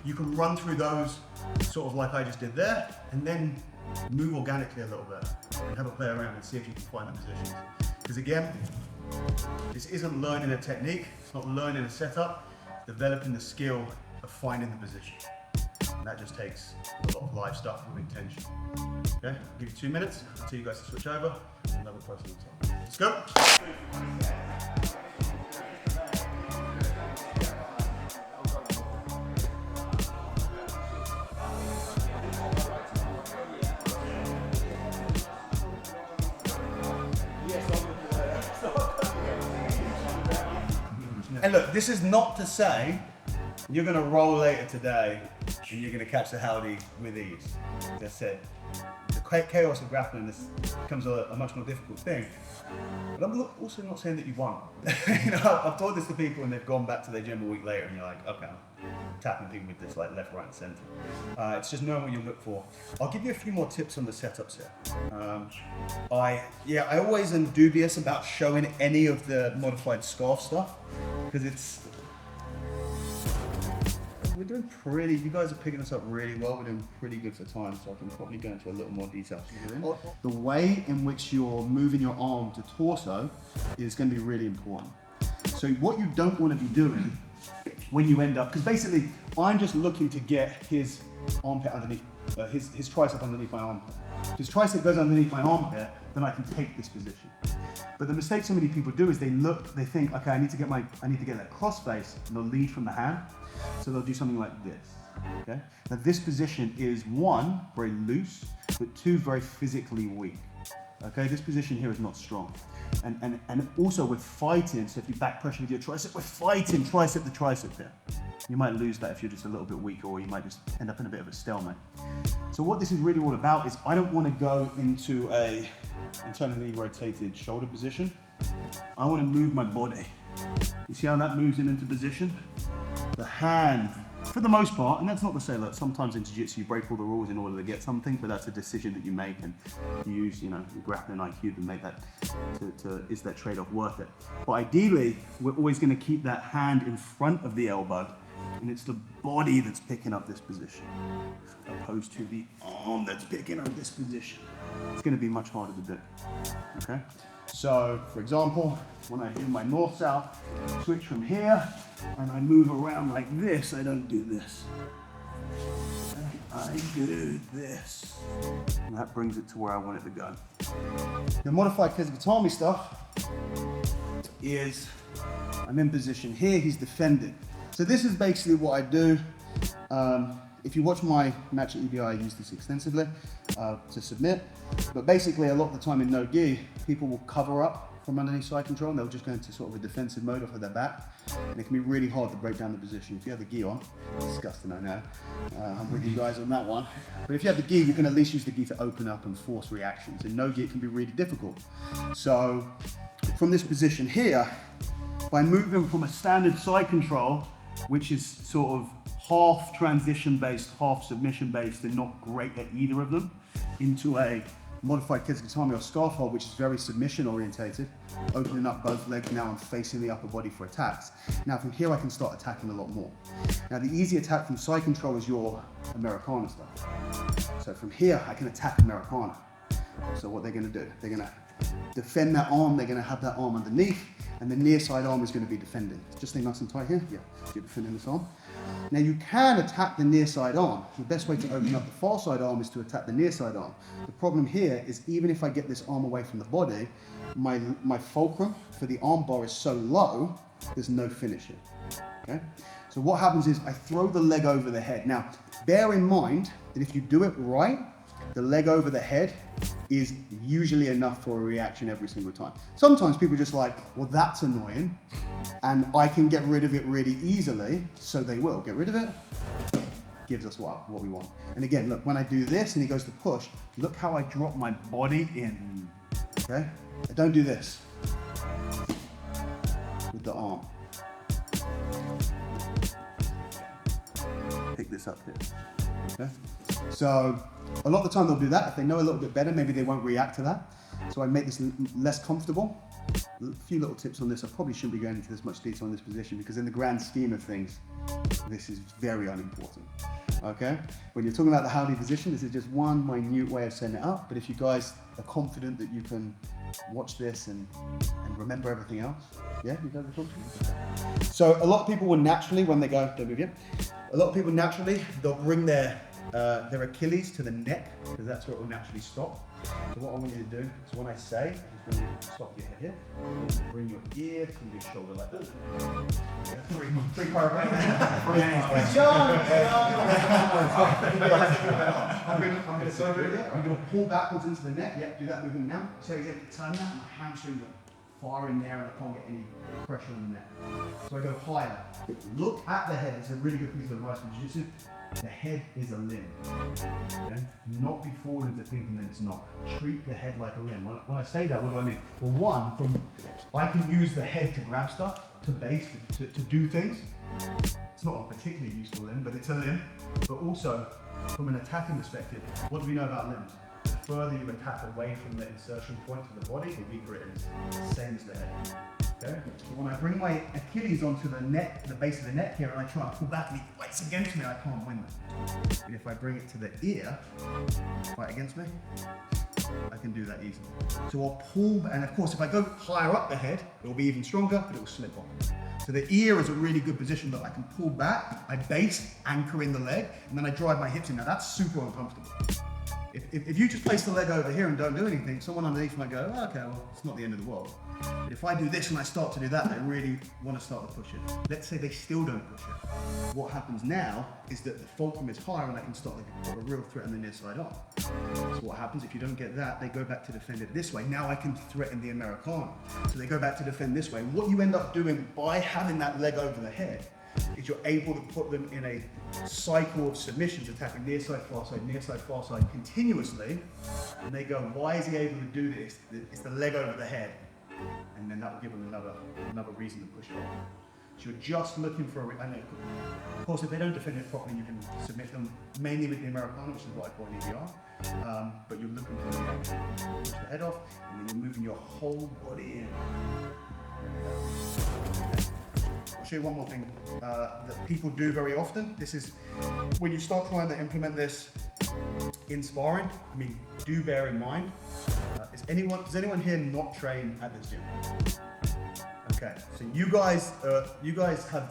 You can run through those sort of like I just did there, and then move organically a little bit and have a play around and see if you can find the positions. Because again, this isn't learning a technique. It's not learning a setup. It's developing the skill of finding the position. And that just takes a lot of live stuff with intention. Okay, I'll give you 2 minutes until you guys switch over. Another person on top. Let's go. And look, this is not to say you're going to roll later today and you're going to catch the howdy with ease. That's it. The chaos of grappling becomes a much more difficult thing. But I'm also not saying that you won't. You know, I've told this to people and they've gone back to their gym a week later and you're like, okay, I'm tapping people with this like left, right, and center. It's just knowing what you look for. I'll give you a few more tips on the setups here. I always am dubious about showing any of the modified scarf stuff because we're doing pretty, you guys are picking us up really well, we're doing pretty good for time, so I can probably go into a little more detail. The way in which you're moving your arm to torso is going to be really important. So what you don't want to be doing when you end up, because basically I'm just looking to get his armpit underneath, his tricep underneath my armpit. If his tricep goes underneath my armpit, then I can take this position. But the mistake so many people do is they think, okay, I need to get that cross face, and they'll lead from the hand. So they'll do something like this, okay? Now this position is one, very loose, but two, very physically weak. Okay, this position here is not strong. And also we're fighting, so if you back pressure with your tricep, we're fighting tricep to tricep here. You might lose that if you're just a little bit weaker, or you might just end up in a bit of a stalemate. So what this is really all about is I don't want to go into a internally rotated shoulder position. I want to move my body. You see how that moves into position? The hand, for the most part, and that's not to say that sometimes in jiu-jitsu you break all the rules in order to get something, but that's a decision that you make, and you use, your grappling IQ to make that, is that trade-off worth it? But ideally, we're always going to keep that hand in front of the elbow, and it's the body that's picking up this position, opposed to the arm that's picking up this position. It's going to be much harder to do, okay? So, for example, when I do my north-south, switch from here, and I move around like this, I don't do this. I do this. And that brings it to where I want it to go. The modified Kesgatami stuff is, I'm in position here, he's defending. So this is basically what I do. If you watch my match at EBI, I use this extensively to submit. But basically, a lot of the time in no gi, people will cover up from underneath side control, and they'll just go into sort of a defensive mode off of their back. And it can be really hard to break down the position. If you have the gi on, disgusting, I know. I'm with you guys on that one. But if you have the gi, you can at least use the gi to open up and force reactions. In no gi, it can be really difficult. So from this position here, by moving from a standard side control, which is sort of half transition based, half submission based, and not great at either of them, into a modified Kesgatami or scarf hold, which is very submission orientated, opening up both legs now and facing the upper body for attacks. Now from here I can start attacking a lot more. Now the easy attack from side control is your Americana stuff. So from here I can attack Americana. So what they're going to do, they're going to defend that arm, they're going to have that arm underneath, and the near side arm is going to be defending. Just stay nice and tight here. Yeah, you're defending this arm. Now you can attack the near side arm. The best way to open up the far side arm is to attack the near side arm. The problem here is even if I get this arm away from the body, my fulcrum for the arm bar is so low, there's no finish here. Okay? So what happens is I throw the leg over the head. Now, bear in mind that if you do it right, the leg over the head is usually enough for a reaction every single time. Sometimes people are just like, well, that's annoying, and I can get rid of it really easily, so they will get rid of it. Gives us what we want. And again, look, when I do this and he goes to push, look how I drop my body in, okay? I don't do this with the arm. Pick this up here, okay? So a lot of the time they'll do that. If they know a little bit better, maybe they won't react to that. So I make this less comfortable. A few little tips on this. I probably shouldn't be going into this much detail on this position because in the grand scheme of things, this is very unimportant. Okay? When you're talking about the Howdy position, this is just one minute way of setting it up. But if you guys are confident that you can watch this and remember everything else, yeah, you guys are confident? So a lot of people will naturally, when they go, don't move yet, a lot of people naturally, they'll bring their Achilles to the neck, because that's where it will naturally stop. So what I want you to do is when I say, I'm just going to stop your head here, bring your ear to your shoulder like that. Yeah, three chiropractors. I'm going to pull backwards into the neck. Yeah, do that movement now. So you get to turn that, and my hamstrings are far in there and I can't get any pressure on the neck. So I go higher. Look at the head. It's a really good piece of advice for jiu-jitsu. The head is a limb. Okay? Not be fooled into thinking that it's not. Treat the head like a limb. When I say that, what do I mean? Well, one, I can use the head to grab stuff, to base, to do things. It's not a particularly useful limb, but it's a limb. But also, from an attacking perspective, what do we know about limbs? The further you attack away from the insertion point to the body, the weaker it is. Same as the head. Okay? So when I bring my Achilles onto the neck, the base of the neck here, and I try to pull back and he fights against me, I can't win that. And if I bring it to the ear, fight against me, I can do that easily. So I'll pull, and of course if I go higher up the head, it'll be even stronger, but it will slip on. So the ear is a really good position that I can pull back, I base, anchor in the leg, and then I drive my hips in. Now that's super uncomfortable. If you just place the leg over here and don't do anything, someone underneath might go, oh, okay, well, it's not the end of the world. But if I do this and I start to do that, they really want to start to push it. Let's say they still don't push it. What happens now is that the fulcrum is higher and I can start to put a real threat on the near side arm. So what happens if you don't get that, they go back to defend it this way. Now I can threaten the Americano. So they go back to defend this way. And what you end up doing by having that leg over the head is you're able to put them in a cycle of submissions, attacking near side, far side continuously. And they go, why is he able to do this? It's the leg over the head. And then that will give them another reason to push it off. So you're just looking for and of course, if they don't defend it properly, you can submit them mainly with the Americano, which is what I call an EBR. But you're looking for the push the head off, and then you're moving your whole body in. I'll show you one more thing that people do very often. This is when you start trying to implement this in sparring. I mean, do bear in mind, does anyone here not train at this gym? Okay, so you guys have,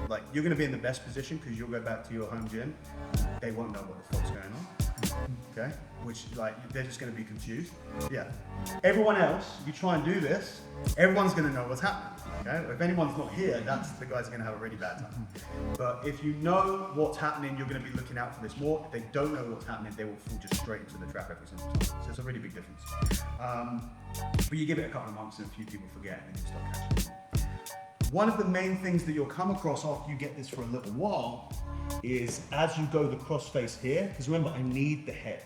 like, you're going to be in the best position because you'll go back to your home gym. They won't know what the fuck's going on. Okay, which, like, they're just going to be confused. Yeah. Everyone else, you try and do this, everyone's going to know what's happening. Okay, if anyone's not here, that's the guys are going to have a really bad time. But if you know what's happening, you're going to be looking out for this more. If they don't know what's happening, they will fall just straight into the trap every single time. So it's a really big difference. But you give it a couple of months and a few people forget and then you start catching it. One of the main things that you'll come across after you get this for a little while is as you go the cross face here, because remember, I need the head.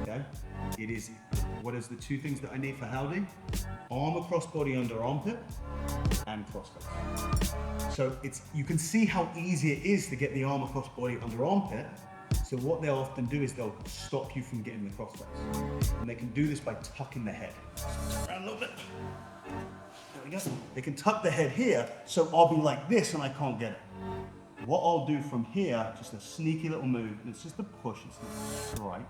Okay? It is, what is the two things that I need for Howdy? Arm across body under armpit and cross face. So you can see how easy it is to get the arm across body under armpit. So what they'll often do is they'll stop you from getting the cross face. And they can do this by tucking the head. Around a little bit. There we go. They can tuck the head here, so I'll be like this and I can't get it. What I'll do from here, just a sneaky little move, and it's just a push, it's not strike.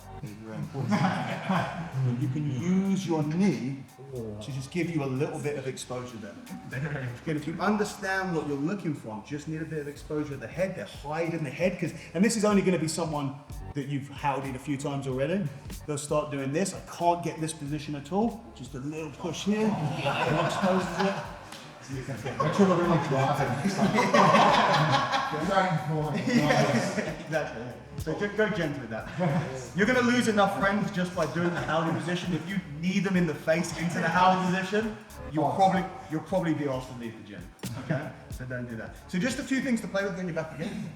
You can use your knee to just give you a little bit of exposure there. Again, if you understand what you're looking for, just need a bit of exposure at the head, they're hiding the head, and this is only going to be someone that you've howdied a few times already. They'll start doing this, I can't get this position at all, just a little push here, it exposes it. Make sure they're really driving. Exactly. So go gentle with that. You're going to lose enough friends just by doing the howling position. If you need them in the face into the howling position, you'll probably be asked to leave the gym. Okay? So don't do that. So just a few things to play with when you're back again.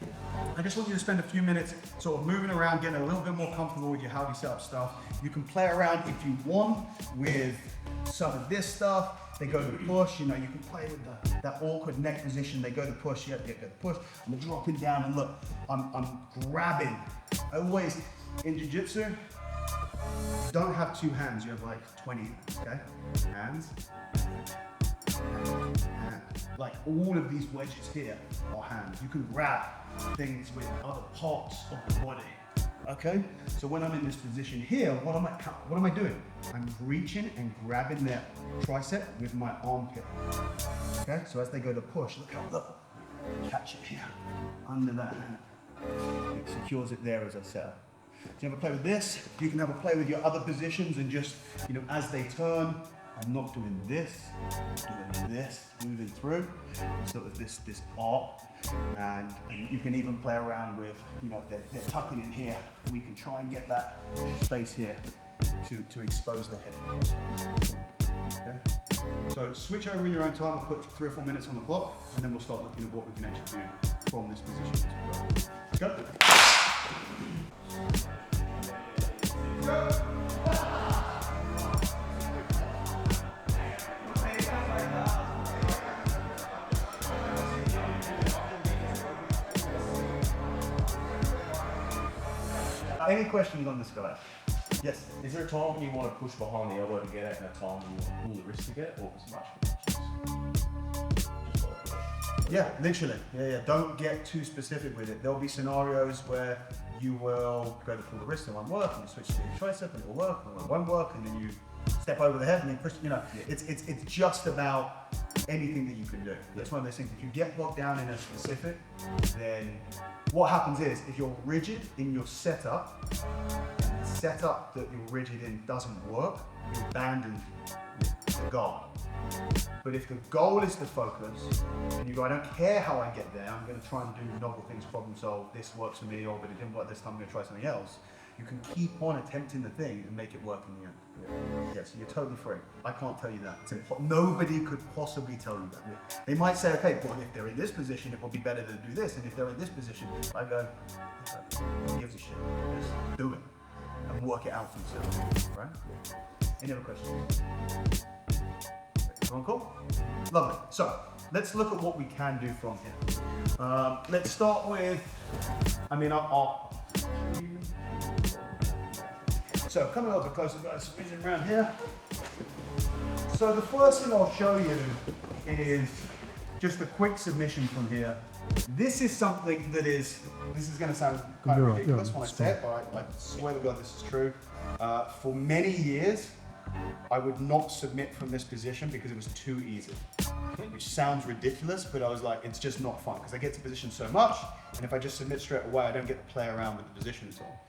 I just want you to spend a few minutes sort of moving around, getting a little bit more comfortable with your howdy setup stuff. You can play around if you want with some of this stuff. They go to push, you can play with that awkward neck position. They go to push, you get the push. I'm dropping down and look, I'm grabbing. Always in jiu-jitsu, you don't have two hands, you have like 20 hands, okay? Hands, hands. Like all of these wedges here are hands. You can grab things with other parts of the body. Okay, so when I'm in this position here, what am I doing? I'm reaching and grabbing their tricep with my armpit. Okay, so as they go to push, look, catch it here, under that hand. It secures it there as I set up. Do you ever play with this? You can have a play with your other positions and just, as they turn, I'm not doing this, I'm doing this, moving through. So it's this arc. And you can even play around with, they're tucking in here. We can try and get that space here to expose the head. Okay? So switch over in your own time. I'll put 3 or 4 minutes on the clock, and then we'll start looking at what we can actually do from this position. Let's go. Any questions on this guy? Yes. Is there a time when you want to push behind the elbow to get it and a time when you want to pull the wrist to get it, or is it much? Yeah, literally. Yeah. Don't get too specific with it. There'll be scenarios where you will go to pull the wrist and it won't work, and you switch to your tricep and it will work, and it won't work, and then you step over the head and then push. It's just about anything that you can do. That's one of those things. If you get bogged down in a specific, then what happens is if you're rigid in your setup, setup that you're rigid in doesn't work, you abandon the goal. But if the goal is to focus, and you go, I don't care how I get there, I'm going to try and do novel things, problem solve, this works for me, or but it didn't work this time, I'm going to try something else. You can keep on attempting the thing and make it work in the end. Yeah, so you're totally free. I can't tell you that. Nobody could possibly tell you that. They might say, okay, well, if they're in this position, it would be better to do this, and if they're in this position, I go, who gives a shit? Just do it and work it out for yourself, right? Any other questions? Everyone cool? Lovely. So let's look at what we can do from here. Let's start with, so coming a little bit closer, guys, squeezing around here. So the first thing I'll show you is just a quick submission from here. This is something that this is going to sound kind of ridiculous when I say it, but I swear to God this is true. For many years, I would not submit from this position because it was too easy, which sounds ridiculous, but I was like, it's just not fun because I get to position so much, and if I just submit straight away, I don't get to play around with the position at all.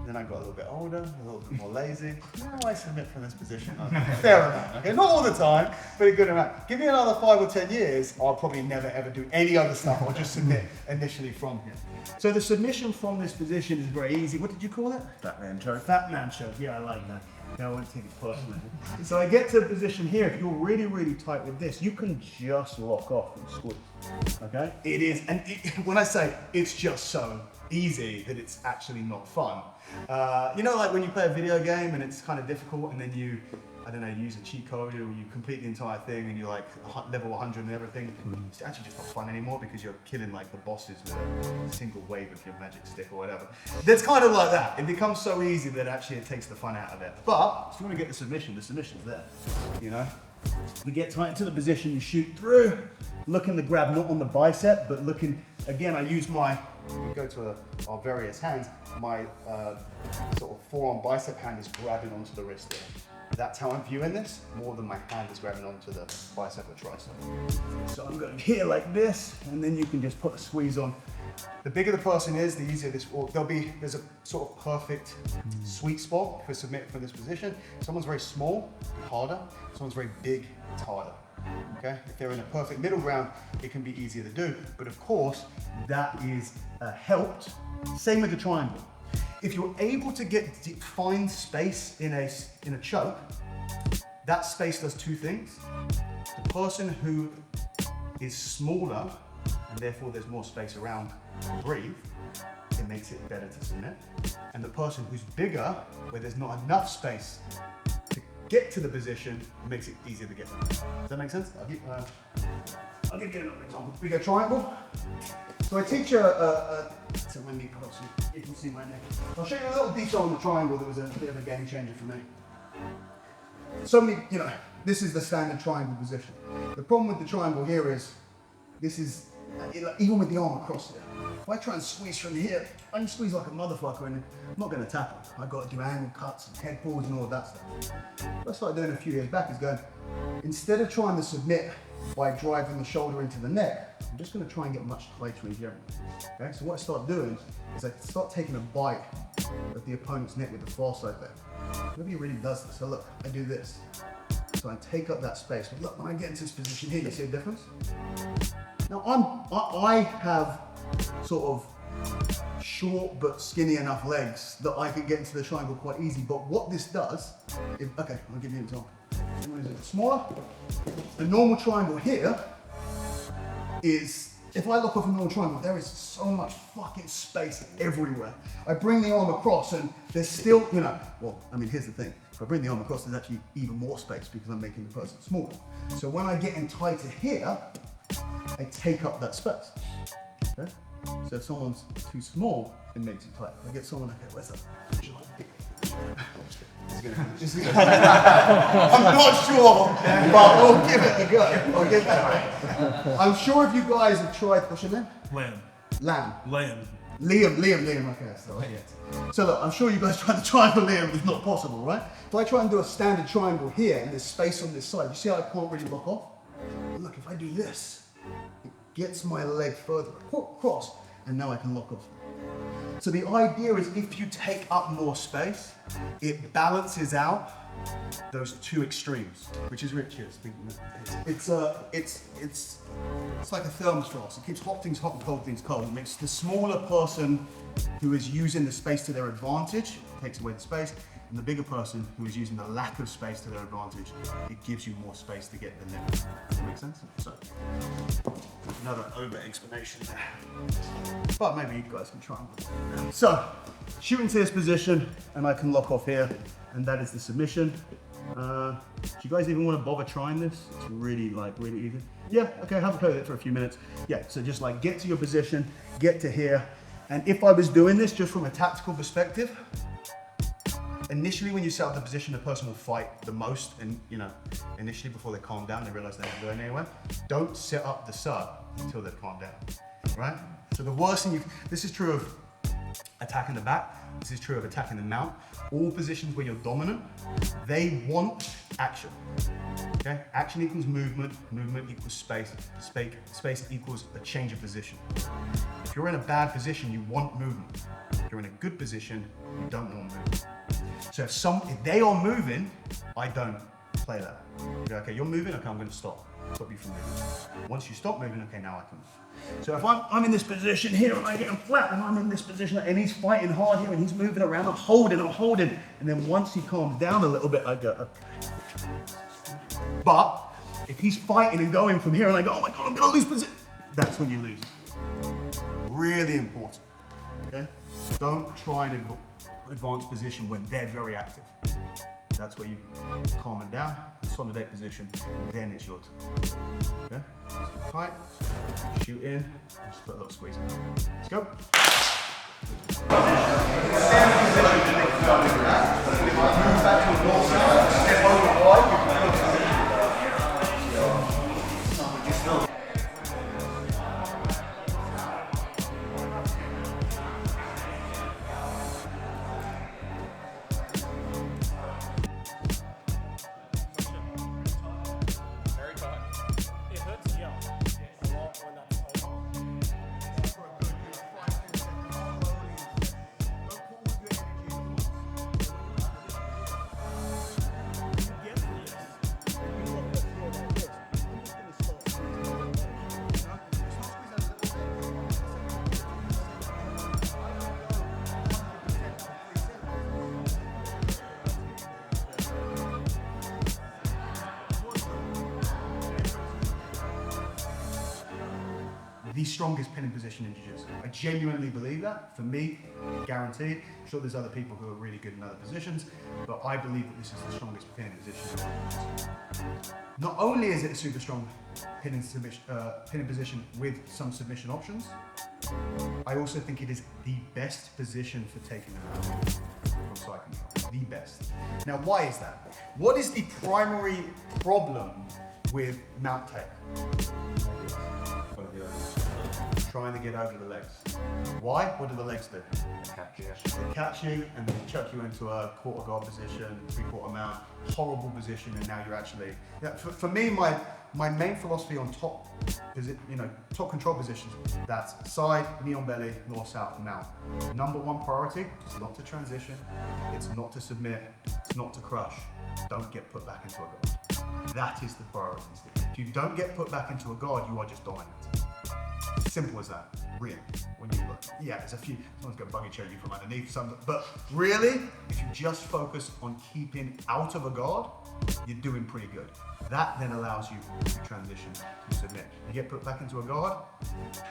Then I got a little bit older, a little bit more lazy. Now I submit from this position. Fair amount, okay? Not all the time, but a good amount. Give me another 5 or 10 years, I'll probably never ever do any other stuff. I'll just submit initially from here. So the submission from this position is very easy. What did you call it? Fat man choke. Fat man choke. Yeah, I like that. No, I won't take it personally. So I get to a position here. If you're really, really tight with this, you can just lock off and squeeze. Okay? It is, and when I say it's just so easy that it's actually not fun. You know, like when you play a video game and it's kind of difficult, and then you, I don't know, use a cheat code or you complete the entire thing and you're like level 100 and everything. It's actually just not fun anymore because you're killing like the bosses with a single wave of your magic stick or whatever. That's kind of like that. It becomes so easy that actually it takes the fun out of it. But if you want to get the submission's there, you know? We get tight into the position, you shoot through, looking to grab not on the bicep, but looking, again, I use my, we go to our various hands, my sort of forearm bicep hand is grabbing onto the wrist there. That's how I'm viewing this, more than my hand is grabbing onto the bicep or tricep. So I'm going here like this, and then you can just put a squeeze on. The bigger the person is, the easier this will. There's a sort of perfect sweet spot for submitting from this position. Someone's very small, harder. Someone's very big, it's harder. Okay? If they're in a perfect middle ground, it can be easier to do. But of course, that is helped. Same with the triangle. If you're able to find space in a choke, that space does two things. The person who is smaller, and therefore there's more space around to breathe, it makes it better to submit. And the person who's bigger, where there's not enough space to get to the position, makes it easier to get there. Does that make sense? I'll give you another example. We go triangle. So I teach so let me put some, you can see my neck. I'll show you a little detail on the triangle that was a bit of a game changer for me. So many, you know, this is the standard triangle position. The problem with the triangle here is, this is, even with the arm across here, if I try and squeeze from here, I can squeeze like a motherfucker and I'm not going to tackle. I've got to do angle cuts and head pulls and all of that stuff. What I started doing a few years back is going, instead of trying to submit by driving the shoulder into the neck, I'm just going to try and get much tighter in here. Okay, so what I start doing is I start taking a bite of the opponent's neck with the far side there. Nobody really does this. So look, I do this. So I take up that space. But look, when I get into this position here, you see the difference? Now I have sort of short but skinny enough legs that I can get into the triangle quite easy. But what this does, okay, I'll give you an example. Smaller. The normal triangle here is, if I look off a normal triangle, there is so much fucking space everywhere. I bring the arm across and there's still, you know, well, I mean, here's the thing. If I bring the arm across, there's actually even more space because I'm making the person smaller. So when I get in tighter here, I take up that space. Okay? So if someone's too small, it makes it tight. If I get someone, okay, where's that? I'm not sure, but we'll give it a go. I'll give it a go. I'm sure if you guys have tried, what's your name? Lamb. Liam, okay, so So look, I'm sure you guys tried to triangle Liam, it's not possible, right? If I try and do a standard triangle here and there's space on this side, you see how I can't really lock off? Look, if I do this, it gets my leg further across, and now I can lock off. So the idea is if you take up more space, it balances out those two extremes, which is rich. It's like a thermostat. It keeps hot things hot and cold things cold. It makes the smaller person who is using the space to their advantage, takes away the space, and the bigger person who is using the lack of space to their advantage, it gives you more space to get the limit. Does that make sense? So, another over-explanation there. But maybe you guys can try and... So, shoot into this position, and I can lock off here, and that is the submission. Do you guys even want to bother trying this? It's really easy. Yeah, okay, have a play with it for a few minutes. Yeah, so just like get to your position, get to here, and if I was doing this just from a tactical perspective, initially when you set up the position, the person will fight the most, and initially before they calm down, they realize they're not going anywhere. Don't set up the sub until they've calmed down, right? So the worst thing this is true of attacking the back, this is true of attacking the mount. All positions where you're dominant, they want action, okay? Action equals movement, movement equals space, space equals a change of position. If you're in a bad position, you want movement. If you're in a good position, you don't want movement. So if they are moving, I don't play that. Okay, you're moving, okay, I'm gonna stop you from moving. Once you stop moving, okay, now I can move. So if I'm in this position here and I get him flat and I'm in this position and he's fighting hard here and he's moving around, I'm holding. And then once he calms down a little bit, I go, okay. But if he's fighting and going from here and I go, oh my God, I'm gonna lose position, that's when you lose. Really important, okay? Don't try and advance position when they're very active. That's where you calm them down, consolidate position, then it's your turn. Okay? So tight, shoot in, just put a little squeeze in. Let's go. Stand position. Move back to a north side, step over wide. The strongest pinning position in jiu-jitsu. I genuinely believe that. For me, guaranteed. I'm sure there's other people who are really good in other positions, but I believe that this is the strongest pinning position. Not only is it a super strong pinning position with some submission options, I also think it is the best position for taking them out from side control. The best. Now, why is that? What is the primary problem with mount take? Trying to get over the legs. Why? What do the legs do? They catch you and they chuck you into a quarter guard position, 3/4 mount, horrible position, and now you're actually. Yeah, for me, my main philosophy on top control positions, that's side, knee on belly, north, south, mount. Number one priority is not to transition, it's not to submit, it's not to crush. Don't get put back into a guard. That is the priority. If you don't get put back into a guard, you are just dominant. Simple as that, really. When you look, yeah, there's a few, someone's going to buggy chair you from underneath, but really, if you just focus on keeping out of a guard, you're doing pretty good. That then allows you to transition to submit. You get put back into a guard,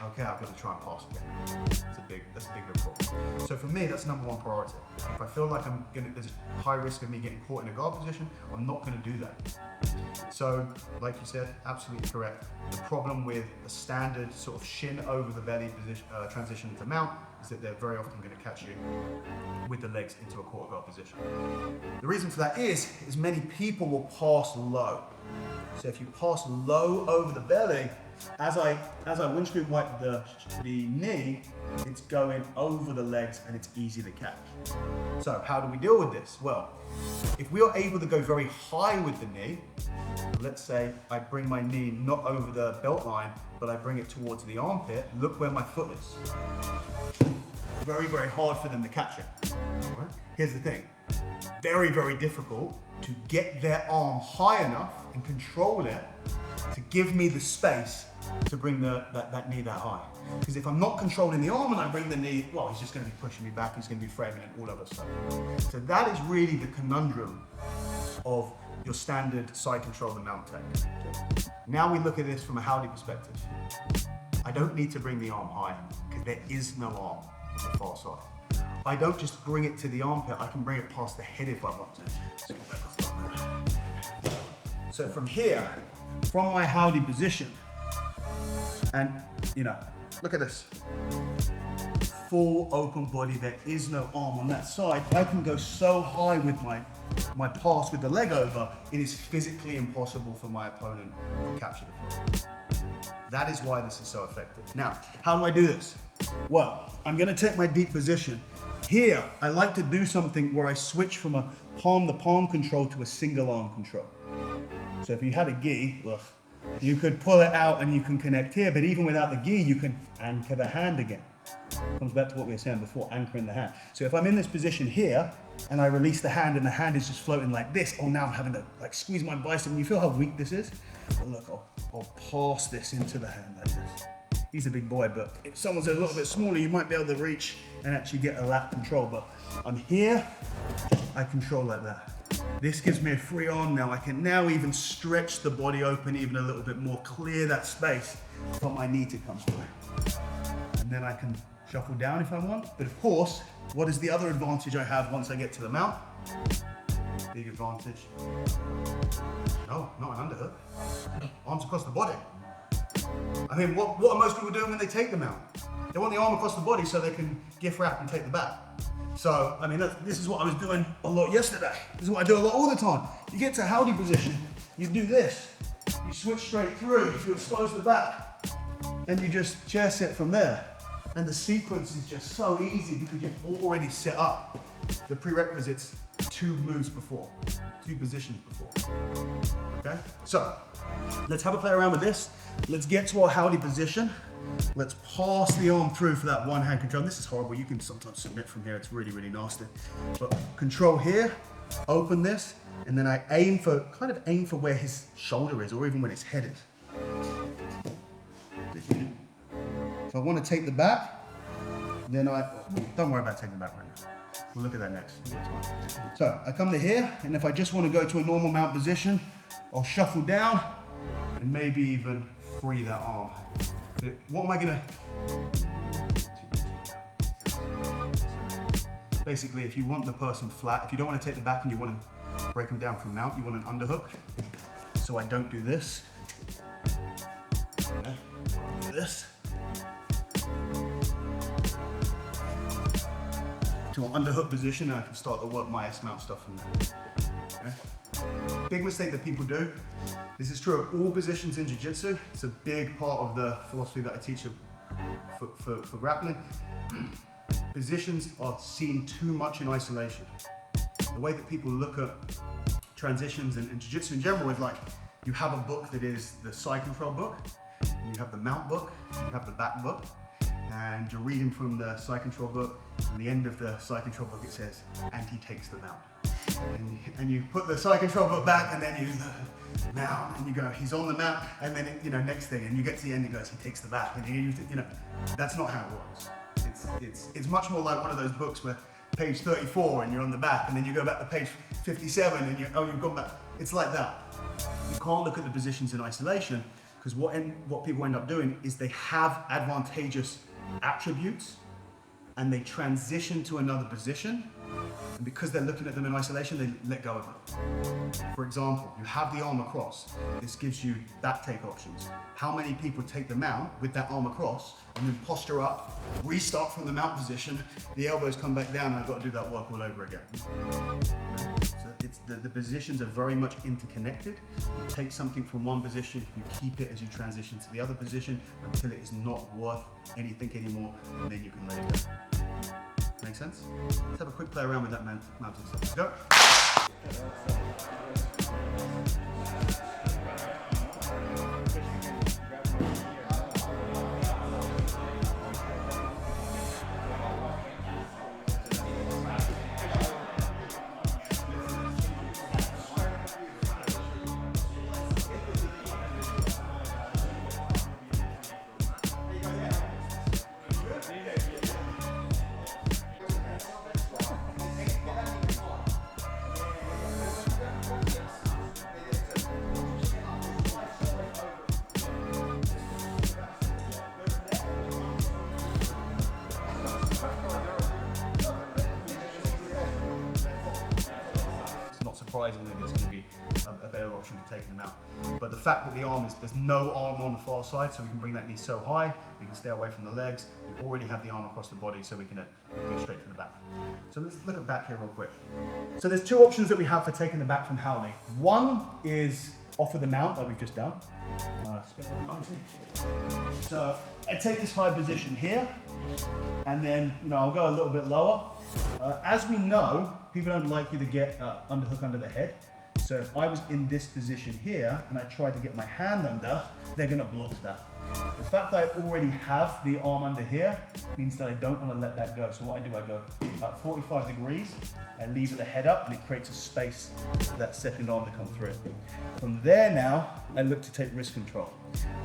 okay, I've got to try and pass again. That's a big problem. So for me, that's number one priority. If I feel like there's a high risk of me getting caught in a guard position, I'm not going to do that. So, like you said, absolutely correct. The problem with a standard sort of shin over the belly position, transition to mount is that they're very often going to catch you with the legs into a quarter guard position. The reason for that is many people will pass low. So if you pass low over the belly, as I windscreen wipe the knee, it's going over the legs and it's easy to catch. So how do we deal with this? Well, if we are able to go very high with the knee, let's say I bring my knee not over the belt line, but I bring it towards the armpit, look where my foot is. Very, very hard for them to catch it. Right? Here's the thing, very, very difficult to get their arm high enough and control it to give me the space to bring that knee that high. Because if I'm not controlling the arm and I bring the knee, well, he's just going to be pushing me back, he's going to be framing it, all of a sudden. So that is really the conundrum of your standard side control and mount tech. Now we look at this from a Howdy perspective. I don't need to bring the arm high because there is no arm on the far side. I don't just bring it to the armpit, I can bring it past the head if I want to. So from here, from my Howdy position, and look at this. Full open body, there is no arm on that side. I can go so high with my pass with the leg over, it is physically impossible for my opponent to capture the foot. That is why this is so effective. Now, how do I do this? Well, I'm gonna take my deep position. Here, I like to do something where I switch from a palm-to-palm control to a single arm control. So if you had a gi, look, you could pull it out and you can connect here, but even without the gi, you can anchor the hand again. Comes back to what we were saying before, anchoring the hand. So if I'm in this position here and I release the hand and the hand is just floating like this, oh, now I'm having to squeeze my bicep. And you feel how weak this is? But look, I'll pass this into the hand like this. He's a big boy, but if someone's a little bit smaller, you might be able to reach and actually get a lat control. But I'm here, I control like that. This gives me a free arm now. I can now even stretch the body open even a little bit more, clear that space for my knee to come through. And then I can shuffle down if I want. But of course, what is the other advantage I have once I get to the mount? Big advantage. No, not an underhook. Arms across the body. I mean, what are most people doing when they take the mount? They want the arm across the body so they can gift wrap and take the back. So, I mean, this is what I was doing a lot yesterday. This is what I do a lot all the time. You get to Howdy position, you do this. You switch straight through, you expose the back, and you just chair sit from there. And the sequence is just so easy because you've already set up the prerequisites 2 moves before, 2 positions before. Okay? So, let's have a play around with this. Let's get to our Howdy position. Let's pass the arm through for that one hand control. This is horrible. You can sometimes submit from here. It's really, really nasty. But control here, open this, and then I aim for where his shoulder is or even when his head is. If I want to take the back, then don't worry about taking the back right now. We'll look at that next. So I come to here, and if I just want to go to a normal mount position, I'll shuffle down and maybe even free that arm. But what am I gonna? Basically, if you want the person flat, if you don't want to take the back and you want to break them down from mount, you want an underhook. So I don't do this. Okay. Do this. To an underhook position, and I can start to work my S-mount stuff from there. Okay. Big mistake that people do. This is true of all positions in jiu-jitsu. It's a big part of the philosophy that I teach for grappling. Positions are seen too much in isolation. The way that people look at transitions and jiu-jitsu in general is like, you have a book that is the side control book, you have the mount book, you have the back book, and you're reading from the side control book. At the end of the side control book it says, and he takes the mount. And you put the side control book back, and then you mount, and you go, he's on the mount, and then next thing, and you get to the end, he goes, he takes the back, and that's not how it works. It's much more like one of those books where page 34 and you're on the back, and then you go back to page 57 and you've gone back. It's like that. You can't look at the positions in isolation, because what people end up doing is they have advantageous attributes and they transition to another position, and because they're looking at them in isolation, they let go of it. For example, you have the arm across. This gives you back take options. How many people take the mount with that arm across and then posture up, restart from the mount position, the elbows come back down, and I've got to do that work all over again. So the positions are very much interconnected. You take something from one position, you keep it as you transition to the other position until it is not worth anything anymore, and then you can let it go. Make sense? Let's have a quick play around with that mounting stuff. Let's go. Surprisingly, there's going to be a better option for taking them out. But the fact that the arm is, there's no arm on the far side, so we can bring that knee so high, we can stay away from the legs. We already have the arm across the body, so we can go straight to the back. So let's look at back here real quick. So there's two options that we have for taking the back from howling. One is off of the mount, like we've just done. So I take this high position here, and then I'll go a little bit lower. As we know, people don't like you to get underhook under the head. So if I was in this position here and I tried to get my hand under, they're going to block that. The fact that I already have the arm under here means that I don't want to let that go. So what I do, I go about 45 degrees, I leave the head up, and it creates a space for that second arm to come through. From there now, I look to take wrist control.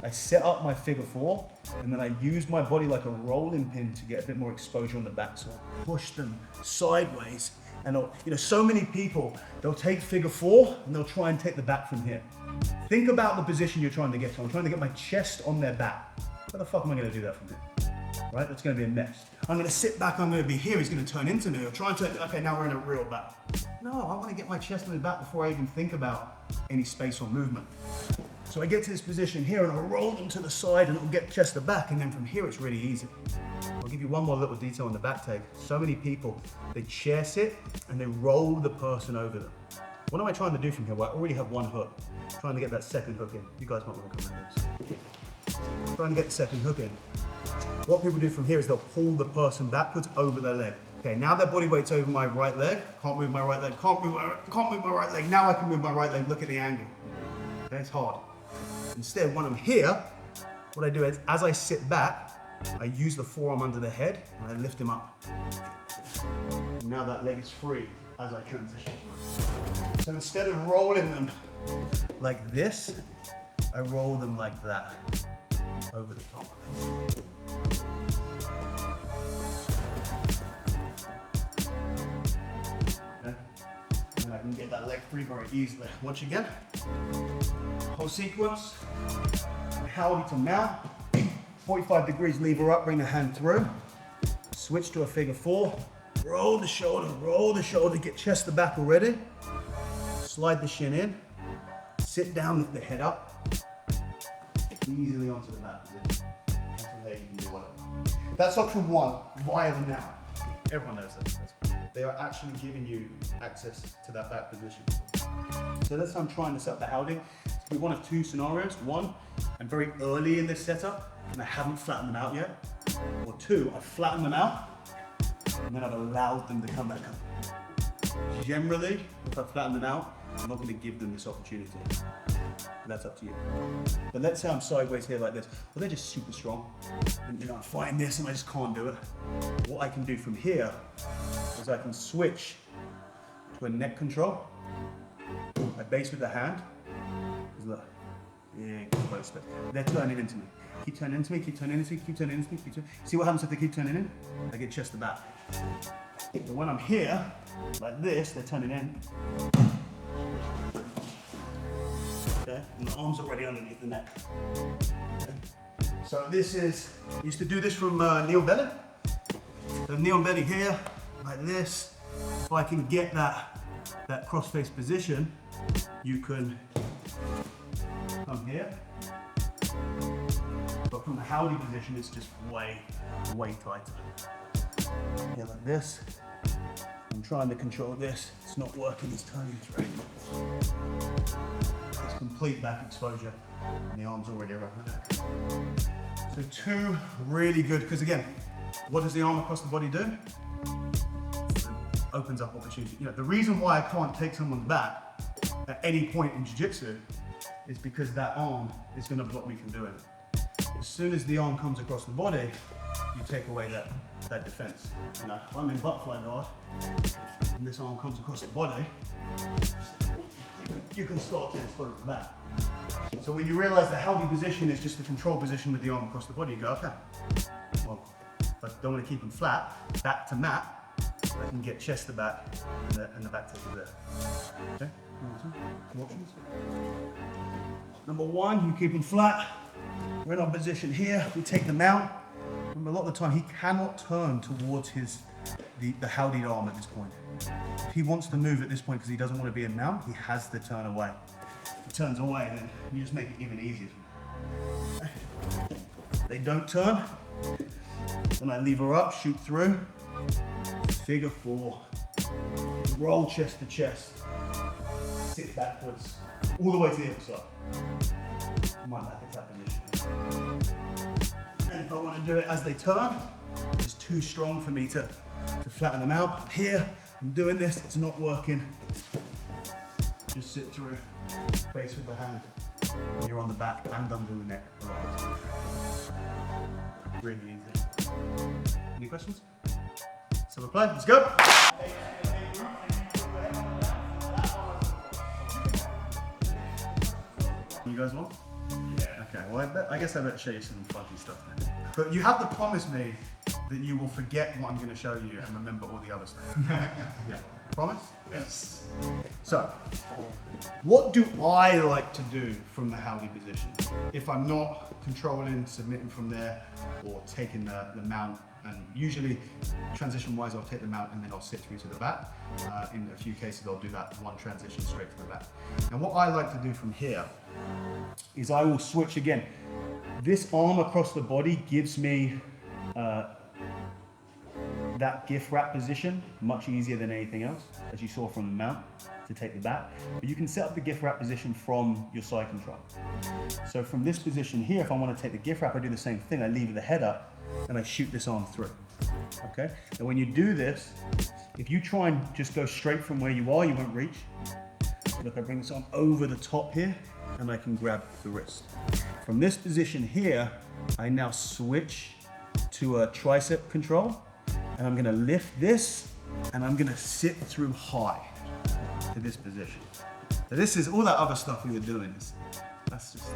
I set up my figure four, and then I use my body like a rolling pin to get a bit more exposure on the back. So I push them sideways. And so many people, they'll take figure four and they'll try and take the back from here. Think about the position you're trying to get to. I'm trying to get my chest on their back. How the fuck am I going to do that from here? Right? That's going to be a mess. I'm going to sit back, I'm going to be here, he's going to turn into me. I'll try and turn, okay, now we're in a real back. No, I want to get my chest on his back before I even think about any space or movement. So I get to this position here and I'll roll them to the side and it'll get chest to back, and then from here it's really easy. I'll give you one more little detail on the back take. So many people, they chair sit and they roll the person over them. What am I trying to do from here? Well, I already have one hook. I'm trying to get that second hook in. You guys might want to come with this. I'm trying to get the second hook in. What people do from here is they'll pull the person backwards over their leg. Okay, now their body weight's over my right leg. Can't move my right leg, can't move my right leg. Now I can move my right leg, look at the angle. Okay, it's hard. Instead, when I'm here, what I do is, as I sit back, I use the forearm under the head and I lift him up. And now that leg is free as I transition. So instead of rolling them like this, I roll them like that, over the top. Okay? And I can get that leg free very easily. Once again, whole sequence, howdy to mount, 45 degrees, lever up, bring the hand through, switch to a figure four, roll the shoulder, get chest to back already, slide the shin in, sit down, lift the head up, easily onto the back position. From there you can do whatever. That's option one, via the mount. Everyone knows that. They are actually giving you access to that back position. So that's how I'm trying to set up the howdy. It's one of two scenarios. One, I'm very early in this setup and I haven't flattened them out yet. Or two, I've flattened them out and then I've allowed them to come back up. Generally, if I flatten them out, I'm not going to give them this opportunity. That's up to you. But let's say I'm sideways here like this. Well, they're just super strong. And I'm fighting this and I just can't do it. What I can do from here is I can switch to a neck control. I base with the hand. Look, yeah, close to it. They're turning into me. Keep turning into me, keep turning into me, keep turning into me, keep turning. See what happens if they keep turning in? I get chest to back. But when I'm here, like this, they're turning in. Okay, and the arms are already underneath the neck. Okay. So this is, I used to do this from knee on belly. So knee on belly here, like this. If I can get that cross-face position, you can come here. But from the howdy position, it's just way tighter. Here like this. I'm trying to control this. It's not working, it's turning through. It's complete back exposure. And the arm's already around the neck. So two really good, because again, what does the arm across the body do? opens up opportunity. You know, the reason why I can't take someone's back at any point in jiu-jitsu is because that arm is going to block me from doing it. As soon as the arm comes across the body, you take away that defense. You know, if I'm in butterfly guard and this arm comes across the body, you can start to explode the back. So when you realize the healthy position is just the control position with the arm across the body, you go, okay, well, if I don't want to keep them flat, back to mat, I can get chest to back and the back take there. Okay, two options. Number one, you keep them flat. We're in our position here, we take them out. Remember, a lot of the time he cannot turn towards the howdy arm at this point. If he wants to move at this point because he doesn't want to be in mount, he has to turn away. If he turns away, then you just make it even easier. They don't turn, then I leave her up, shoot through, figure four, roll chest to chest, sit backwards, all the way to the other side. My back is that position. And if I want to do it as they turn, it's too strong for me to flatten them out. Here, I'm doing this, it's not working. Just sit through, face with the hand. You're on the back and under the neck. Really easy. Any questions? So we're playing, let's go. You guys want? Yeah. Okay, well I guess I better show you some funky stuff then. But you have to promise me that you will forget what I'm going to show you and remember all the other stuff. Yeah. Promise? Yes. So, what do I like to do from the howdy position? If I'm not controlling, submitting from there, or taking the mount, and usually transition-wise I'll take the mount and then I'll sit through to the back. In a few cases I'll do that one transition straight to the back. And what I like to do from here is I will switch again. This arm across the body gives me that gift wrap position much easier than anything else, as you saw from the mount, to take the back. But you can set up the gift wrap position from your side control. So from this position here, if I want to take the gift wrap, I do the same thing. I leave the head up and I shoot this arm through. Okay? And when you do this, if you try and just go straight from where you are, you won't reach. Look, I bring this arm over the top here and I can grab the wrist. From this position here, I now switch to a tricep control. And I'm gonna lift this and I'm gonna sit through high to this position. So this is all that other stuff we were doing. That's just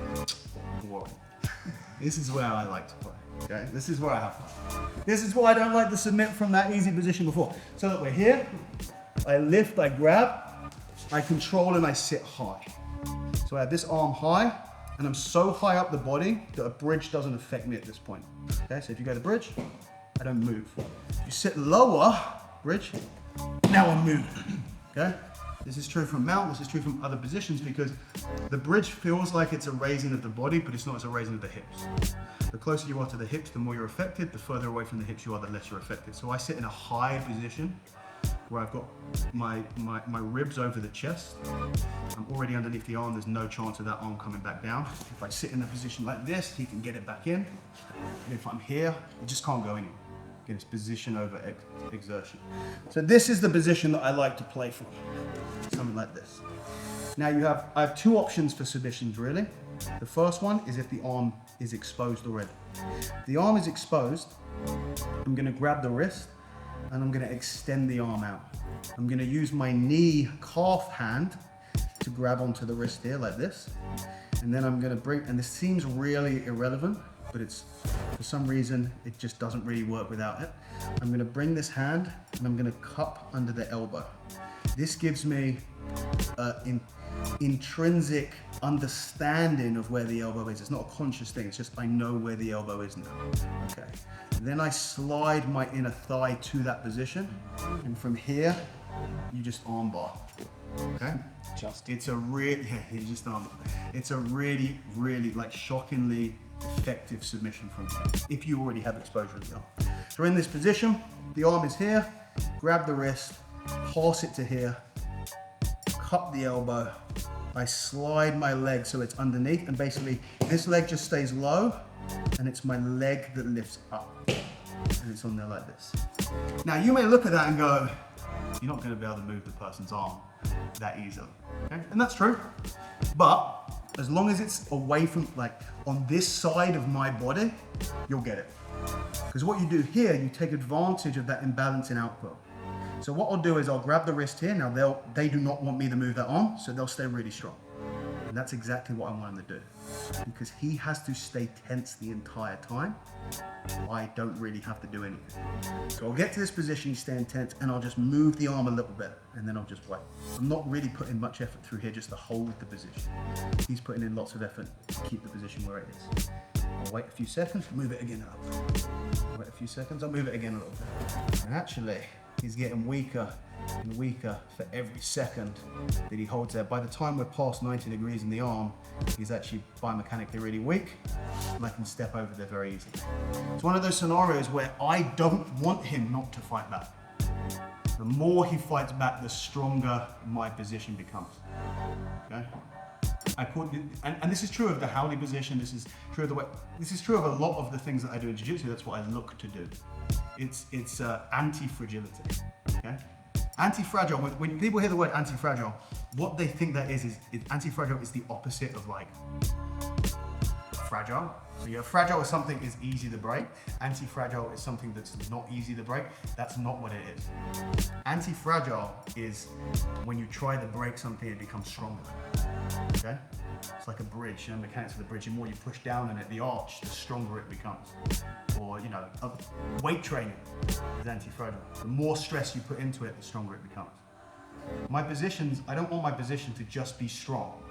boring. This is where I like to play, okay? This is where I have fun. This is why I don't like to submit from that easy position before. So look, we're here, I lift, I grab, I control and I sit high. So I have this arm high and I'm so high up the body that a bridge doesn't affect me at this point. Okay, so if you go to bridge, I don't move. If you sit lower, bridge, now I'm moving, okay? This is true from mount, this is true from other positions because the bridge feels like it's a raising of the body, but it's not, it's a raising of the hips. The closer you are to the hips, the more you're affected. The further away from the hips you are, the less you're affected. So I sit in a high position where I've got my ribs over the chest. I'm already underneath the arm, there's no chance of that arm coming back down. If I sit in a position like this, he can get it back in. And if I'm here, it just can't go anywhere. Again, it's position over exertion. So this is the position that I like to play from. Something like this. Now I have two options for submissions really. The first one is if the arm is exposed already. If the arm is exposed, I'm gonna grab the wrist and I'm gonna extend the arm out. I'm gonna use my knee calf hand to grab onto the wrist here like this. And then I'm gonna bring, and this seems really irrelevant, but it's, for some reason, it just doesn't really work without it. I'm gonna bring this hand and I'm gonna cup under the elbow. This gives me intrinsic understanding of where the elbow is. It's not a conscious thing, it's just I know where the elbow is now. Okay. Then I slide my inner thigh to that position, and from here, you just arm bar. Okay? It's a really, yeah, you just arm bar. It's a really, really like shockingly effective submission from here, if you already have exposure to the arm. So we're in this position, the arm is here, grab the wrist, pass it to here, cup the elbow, I slide my leg so it's underneath, and basically this leg just stays low and it's my leg that lifts up and it's on there like this. Now you may look at that and go, you're not going to be able to move the person's arm that easily. Okay? And that's true. But as long as it's away from, like, on this side of my body, you'll get it. Because what you do here, you take advantage of that imbalance in output. So what I'll do is I'll grab the wrist here. Now they do not want me to move that arm, so they'll stay really strong. And that's exactly what I want him to do. Because he has to stay tense the entire time. I don't really have to do anything. So I'll get to this position, he's staying tense, and I'll just move the arm a little bit, and then I'll just wait. I'm not really putting much effort through here just to hold the position. He's putting in lots of effort to keep the position where it is. I'll wait a few seconds, move it again a little bit. Wait a few seconds, I'll move it again a little bit. And actually, he's getting weaker and weaker for every second that he holds there. By the time we're past 90 degrees in the arm, he's actually biomechanically really weak, and I can step over there very easily. It's one of those scenarios where I don't want him not to fight back. The more he fights back, the stronger my position becomes. Okay? And this is true of the Howley position. This is true of this is true of a lot of the things that I do in jiu-jitsu. That's what I look to do. It's anti-fragility. Okay? Anti-fragile. When people hear the word anti-fragile, what they think that is anti-fragile is the opposite of like fragile. So you're fragile is something is easy to break. Anti-fragile is something that's not easy to break. That's not what it is. Anti-fragile is when you try to break something, it becomes stronger. Okay? It's like a bridge, you know, mechanics of the bridge. The more you push down on it, the arch, the stronger it becomes. Or, you know, weight training is anti-fragile. The more stress you put into it, the stronger it becomes. My positions, I don't want my position to just be strong.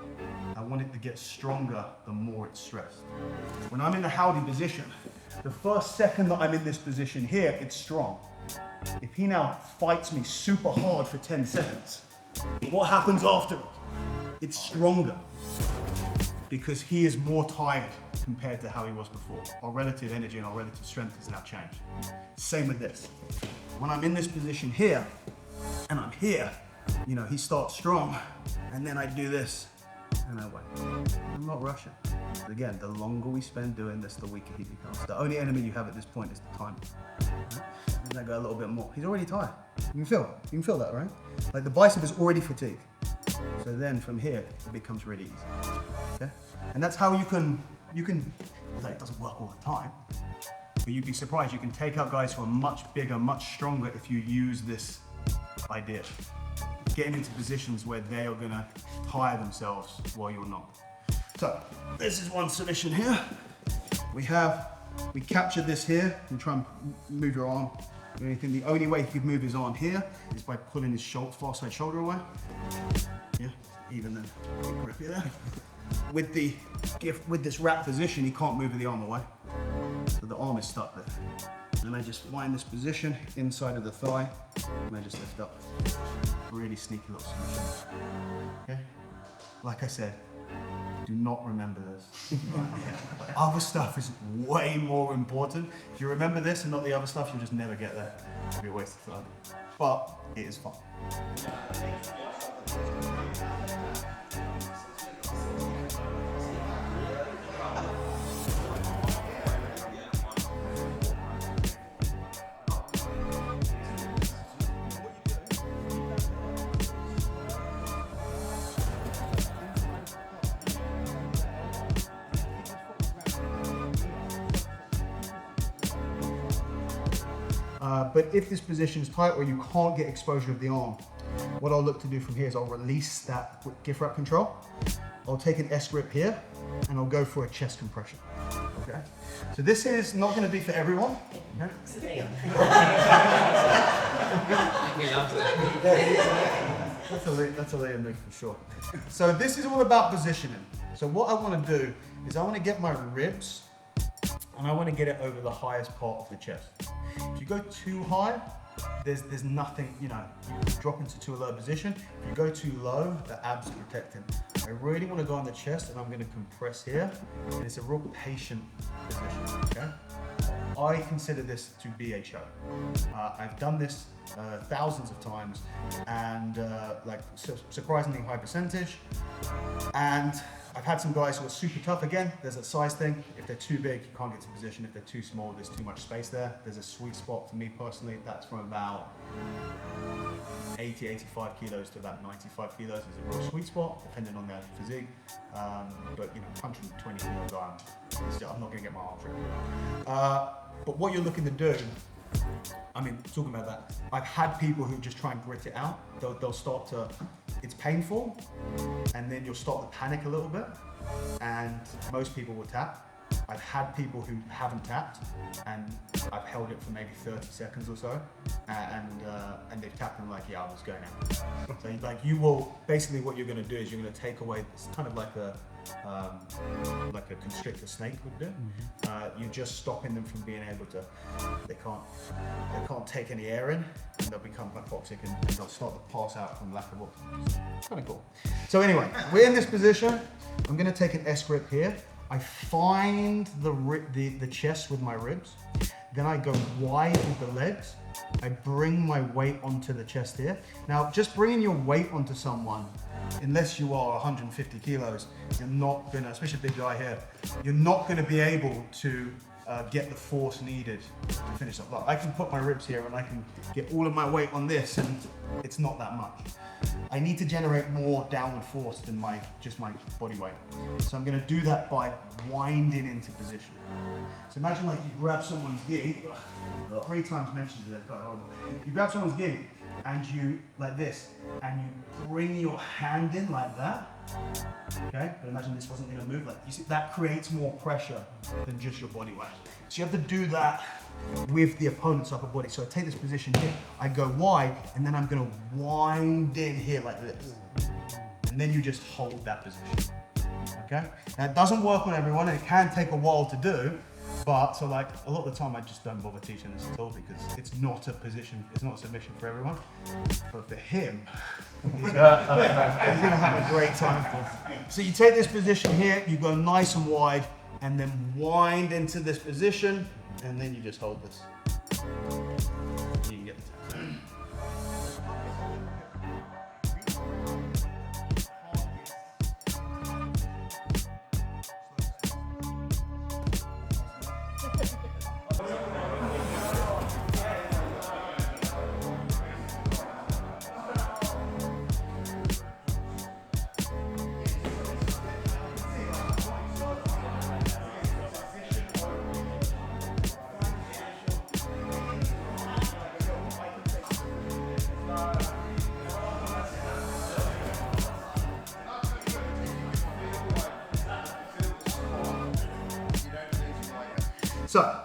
I want it to get stronger the more it's stressed. When I'm in the Howdy position, the first second that I'm in this position here, it's strong. If he now fights me super hard for 10 seconds, what happens after it? It's stronger. Because he is more tired compared to how he was before. Our relative energy and our relative strength has now changed. Same with this. When I'm in this position here, and I'm here, you know, he starts strong, and then I do this, and I wait. I'm not rushing. Again, the longer we spend doing this, the weaker he becomes. The only enemy you have at this point is the time. And I go a little bit more. He's already tired. You can feel that, right? Like the bicep is already fatigued. So then from here, it becomes really easy. Okay? And that's how you can, like, it doesn't work all the time, but you'd be surprised. You can take out guys who are much bigger, much stronger if you use this idea. Getting into positions where they are gonna tire themselves while you're not. So, this is one submission here. We capture this here and try and move your arm. Anything. The only way he could move his arm here is by pulling his far side shoulder away. Yeah, even then, grip it there. With this wrap position, he can't move the arm away. So the arm is stuck there. And I just find this position inside of the thigh, and I just lift up. Really sneaky little submission. Okay? Like I said, do not remember this. Other stuff is way more important. If you remember this and not the other stuff, you'll just never get there. It'll be a waste of time. But it is fun. But if this position is tight or you can't get exposure of the arm, what I'll look to do from here is I'll release that gift wrap control. I'll take an S grip here and I'll go for a chest compression. Okay. So this is not going to be for everyone. Okay? That's a layer move for sure. So this is all about positioning. So what I want to do is I want to get my ribs and I want to get it over the highest part of the chest. If you go too high, there's nothing, you know, you drop into too low a position. If you go too low, the abs are protecting. I really want to go on the chest and I'm going to compress here. And it's a real patient position, okay? I consider this to be a show. I've done this thousands of times and like surprisingly high percentage. And I've had some guys who are super tough. Again, there's a size thing. If they're too big, you can't get to position. If they're too small, there's too much space there. There's a sweet spot for me personally. That's from about 80, 85 kilos to about 95 kilos is a real sweet spot, depending on their physique. But 120 kilos, I'm not going to get my arms ripped. But what you're looking to do, talking about that, I've had people who just try and grit it out. They'll start to, it's painful, and then you'll start to panic a little bit, and most people will tap. I've had people who haven't tapped, and I've held it for maybe 30 seconds or so, and they've tapped and like, yeah, I was going out. So like you will, basically what you're going to do is you're going to take away, it's kind of like a constrictor snake would do. You're just stopping them from being able to, they can't take any air in, and they'll become hypoxic and they'll start to pass out from lack of oxygen. It's kind of cool. So anyway, we're in this position. I'm going to take an S grip here. I find the chest with my ribs, then I go wide with the legs. I bring my weight onto the chest here. Now, just bringing your weight onto someone, unless you are 150 kilos, you're not gonna, especially a big guy here, you're not gonna be able to get the force needed to finish up. Like, I can put my ribs here and I can get all of my weight on this, and it's not that much. I need to generate more downward force than just my body weight. So I'm going to do that by winding into position. So imagine like you grab someone's gi, 3 times mentioned it, you grab someone's gi and you, like this, and you bring your hand in like that. Okay, but imagine this wasn't going to move. Like, you see, that creates more pressure than just your body weight. So you have to do that with the opponent's upper body. So I take this position here, I go wide, and then I'm going to wind in here like this. And then you just hold that position. Okay? Now it doesn't work on everyone, and it can take a while to do. But so like a lot of the time I just don't bother teaching this at all, because it's not a position, it's not a submission for everyone. But for him, he's gonna have a great time. So you take this position here, you go nice and wide, and then wind into this position, and then you just hold this. You can get the tap. So,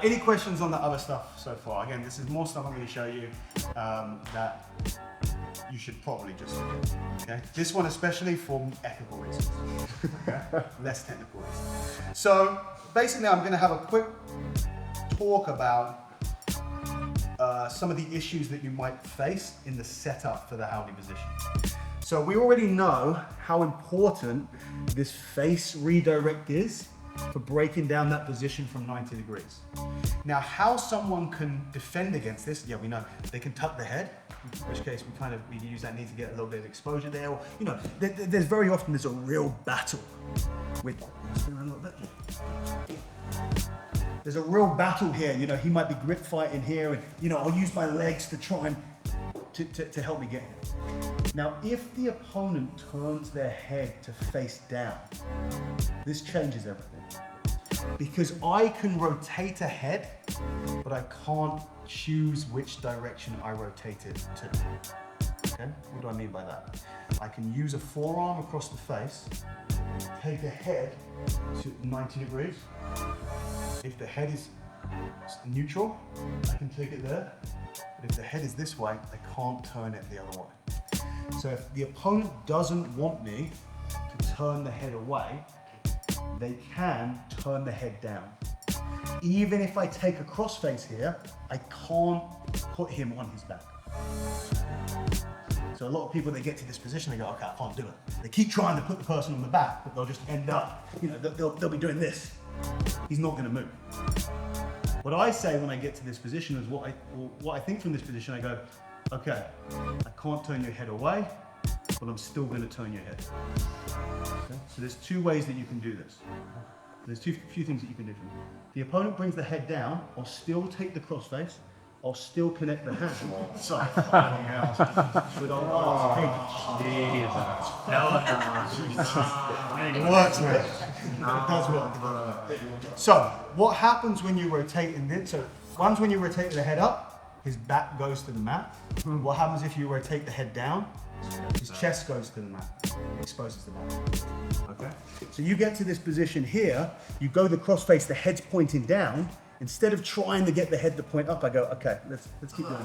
any questions on that other stuff so far? Again, this is more stuff I'm going to show you that you should probably just forget. Okay? This one especially for ethical reasons. Okay? Less technical reasons. So, basically I'm going to have a quick talk about some of the issues that you might face in the setup for the Howdy position. So we already know how important this face redirect is for breaking down that position from 90 degrees. Now, how someone can defend against this, yeah, we know. They can tuck the head, in which case we use that knee to get a little bit of exposure there. Or, there's very often there's a real battle with, spin around a little bit. There's a real battle here, he might be grip fighting here, and I'll use my legs to try and to help me get here. Now, if the opponent turns their head to face down, this changes everything. Because I can rotate a head, but I can't choose which direction I rotate it to. Okay? What do I mean by that? I can use a forearm across the face, take the head to 90 degrees. If the head is neutral, I can take it there. But if the head is this way, I can't turn it the other way. So if the opponent doesn't want me to turn the head away, they can turn the head down. Even if I take a crossface here, I can't put him on his back. So a lot of people, they get to this position, they go, okay, I can't do it. They keep trying to put the person on the back, but they'll just end up, they'll be doing this. He's not gonna move. What I say when I get to this position is what I think from this position, I go, okay, I can't turn your head away, but I'm still gonna turn your head. Okay? So there's 2 ways that you can do this. There's few things that you can do. The opponent brings the head down, I'll still take the crossface, I'll still connect the hand. Sorry. But I'll It works, man. It does work. So, what happens when you rotate in this? So, when you rotate the head up, his back goes to the mat. What happens if you rotate the head down? His chest goes to the mat. It exposes the mat. Okay? So you get to this position here, you go the cross face, the head's pointing down. Instead of trying to get the head to point up, I go, okay, let's keep going.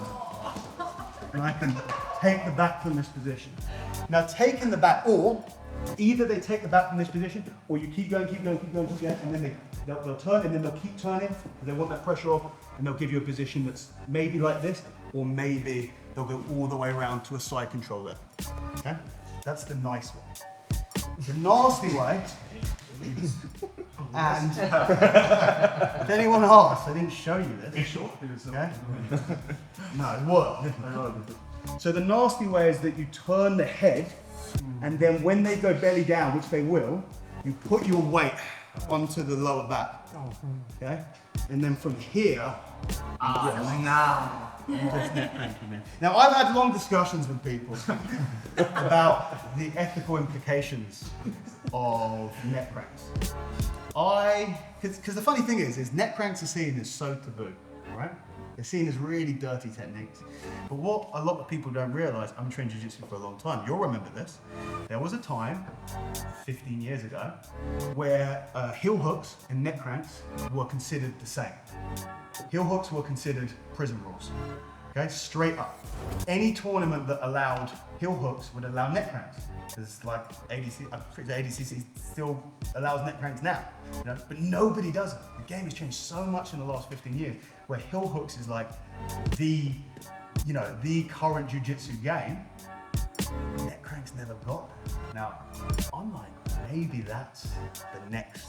And I can take the back from this position. Now taking the back, or either they take the back from this position, or you keep going, and then they'll turn, and then they'll keep turning, they want that pressure off, and they'll give you a position that's maybe like this, or maybe they'll go all the way around to a side control there. Okay? That's the nice one. The nasty way, and if anyone asks, I didn't show you this. Okay? No, it worked. So the nasty way is that you turn the head, and then when they go belly down, which they will, you put your weight onto the lower back. Okay? And then from here, now I've had long discussions with people about the ethical implications of neck cranks. Because the funny thing is neck cranks are seen as so taboo, right? They're seen as really dirty techniques. But what a lot of people don't realize, I'm trained jiu-jitsu for a long time, you'll remember this. There was a time, 15 years ago, where heel hooks and neck cranks were considered the same. Heel hooks were considered prison rules. Okay, straight up. Any tournament that allowed heel hooks would allow neck cranks. Because like ADC, I'm pretty sure ADCC still allows neck cranks now. You know? But nobody does it. The game has changed so much in the last 15 years, where heel hooks is like the current jiu-jitsu game. Neck cranks never got there. Now, I'm like, maybe that's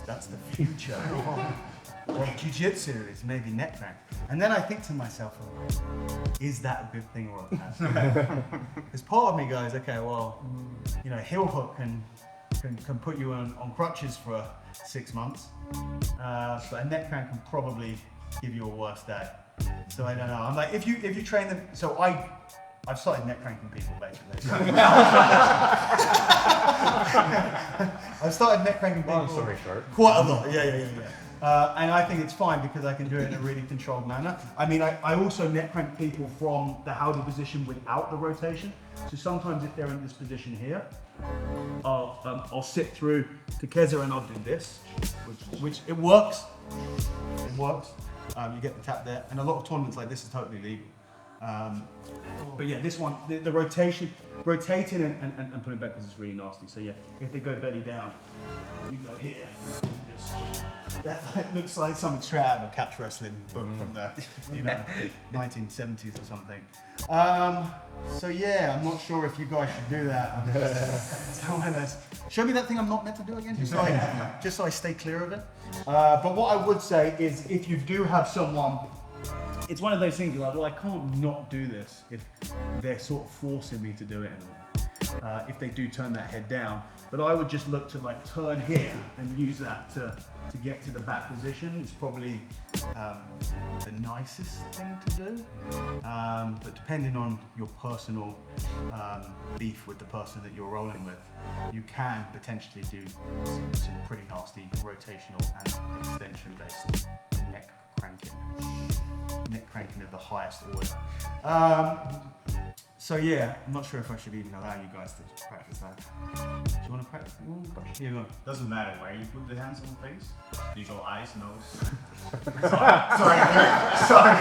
the future of jiu-jitsu, is maybe neck crank. And then I think to myself, is that a good thing or a bad thing? Because part of me goes, okay, well, heel hook can put you on crutches for 6 months, but a neck crank can probably give you a worse day. So I don't know. I'm like, if you train them, so I've started neck cranking people basically. I've started neck cranking people. Long story short. Quite a lot. Yeah. And I think it's fine because I can do it in a really controlled manner. I mean, I also neck crank people from the howdy position without the rotation. So sometimes if they're in this position here, I'll sit through to Keza and I'll do this, which it works. It works. You get the tap there, and a lot of tournaments like this is totally legal. But yeah, this one, the rotating and putting back because it's really nasty. So yeah, if they go belly down, you go here. That looks like some trad or catch wrestling book from the 1970s or something. So yeah, I'm not sure if you guys should do that. Show me that thing I'm not meant to do again, just so I stay clear of it. But what I would say is, if you do have someone, it's one of those things you're like, well, I can't not do this if they're sort of forcing me to do it anyway. If they do turn that head down. But I would just look to like turn here and use that to get to the back position. It's probably the nicest thing to do. But depending on your personal beef with the person that you're rolling with, you can potentially do some pretty nasty rotational and extension-based neck cranking. Neck cranking of the highest order. So yeah, I'm not sure if I should even allow you guys to practice that. Do you want to practice? Yeah, go on. Doesn't matter where you put the hands on the face. Do you go eyes, nose? Sorry.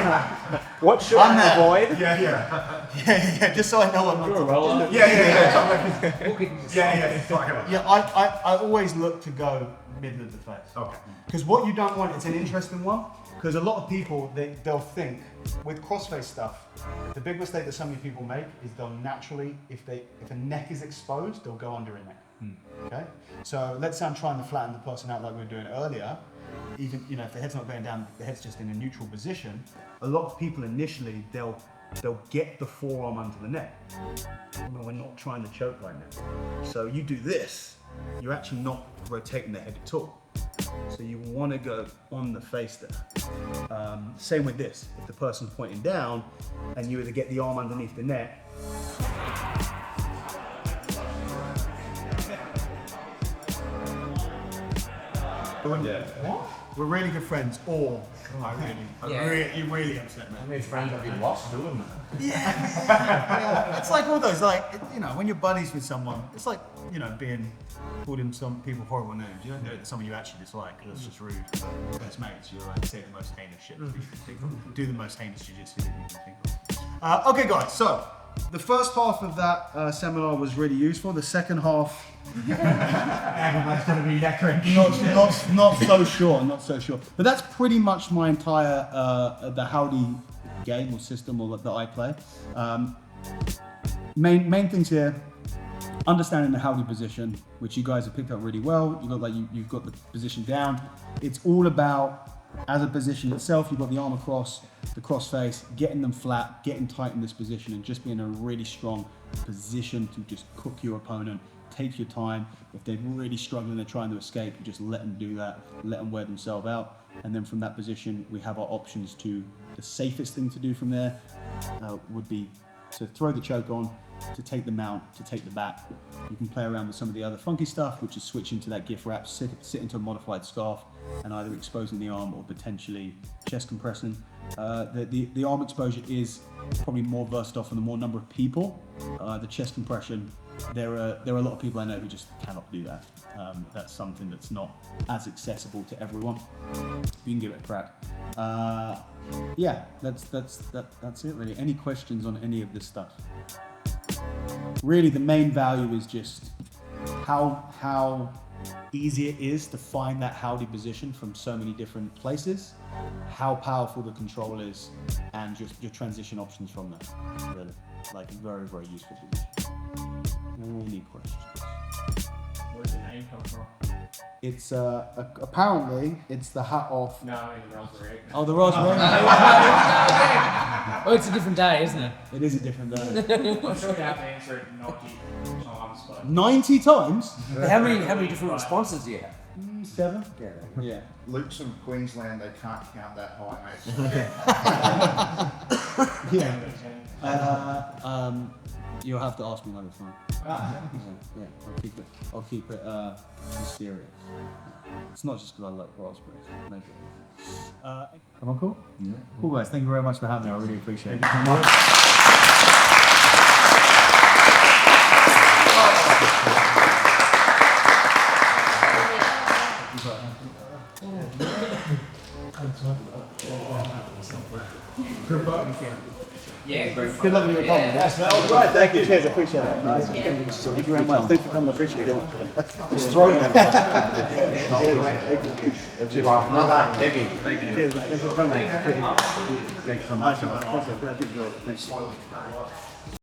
What should I avoid? Yeah, just so I know what not to do. Yeah, I always look to go middle of the face. Okay. Because what you don't want, it's an interesting one, because a lot of people, they'll think, with crossface stuff, the big mistake that so many people make is they'll naturally, if a neck is exposed, they'll go under a neck. Okay? So let's say I'm trying to flatten the person out like we were doing earlier. Even if the head's not going down, the head's just in a neutral position. A lot of people initially, they'll get the forearm under the neck. Well, we're not trying to choke right now. So you do this, you're actually not rotating the head at all. So you want to go on the face there. Same with this. If the person's pointing down and you either get the arm underneath the neck, we're really good friends, or you really upset me. How many friends have you lost doing that? Yeah, it's like all those, when you're buddies with someone, it's like, being calling some people horrible names. You don't do it to someone you actually dislike, because it's just rude. But best mates, you're like, say the most heinous shit that you can think of. Do the most heinous jiu-jitsu that you can think of. Okay, guys, so the first half of that seminar was really useful. The second half, That's going to be electric. not so sure. But that's pretty much my entire the Howdy game or system or that I play. Main things here: understanding the Howdy position, which you guys have picked up really well. You've got the position down. It's all about, as a position itself, you've got the arm across, the cross face, getting them flat, getting tight in this position, and just being in a really strong position to just cook your opponent. Take your time. If they're really struggling, they're trying to escape, you just let them do that, let them wear themselves out. And then from that position, we have our options to the safest thing to do from there would be to throw the choke on, to take the mount, to take the back. You can play around with some of the other funky stuff, which is switching to that gift wrap, sit into a modified scarf, and either exposing the arm or potentially chest compressing. The arm exposure is probably more versatile for the more number of people. The chest compression, there are a lot of people I know who just cannot do that. That's something that's not as accessible to everyone. You can give it a crack. Yeah, that's it really. Any questions on any of this stuff? Really, the main value is just how easy it is to find that Howdy position from so many different places, how powerful the control is, and just your transition options from there. Really, like very, very useful position. Any questions? Where does the name come from? It's apparently it's the hat off. No, I mean the raspberry. Oh, the raspberry. Oh, it's a different day, isn't it? It is a different day. I'm sure you have to answer it 90 times, but 90 times. How many different responses do you have? 7. Yeah. Luke's from Queensland, they can't count that high, mate. Yeah. You'll have to ask me another time. Yeah, I'll keep it mysterious. It's not just because I like raspberries. Maybe. Am I cool? Yeah. Cool guys, thank you very much for having me. I really appreciate it. Thank you so much. Yeah, Good luck with your problem. Yes, all right, thank you. Cheers, I appreciate it. Nice. Thank you very much. Thanks for coming, I appreciate it. Just throw it. Not that heavy. Thank you. Cheers, mate. Thanks for coming. Thank you so much. Thanks.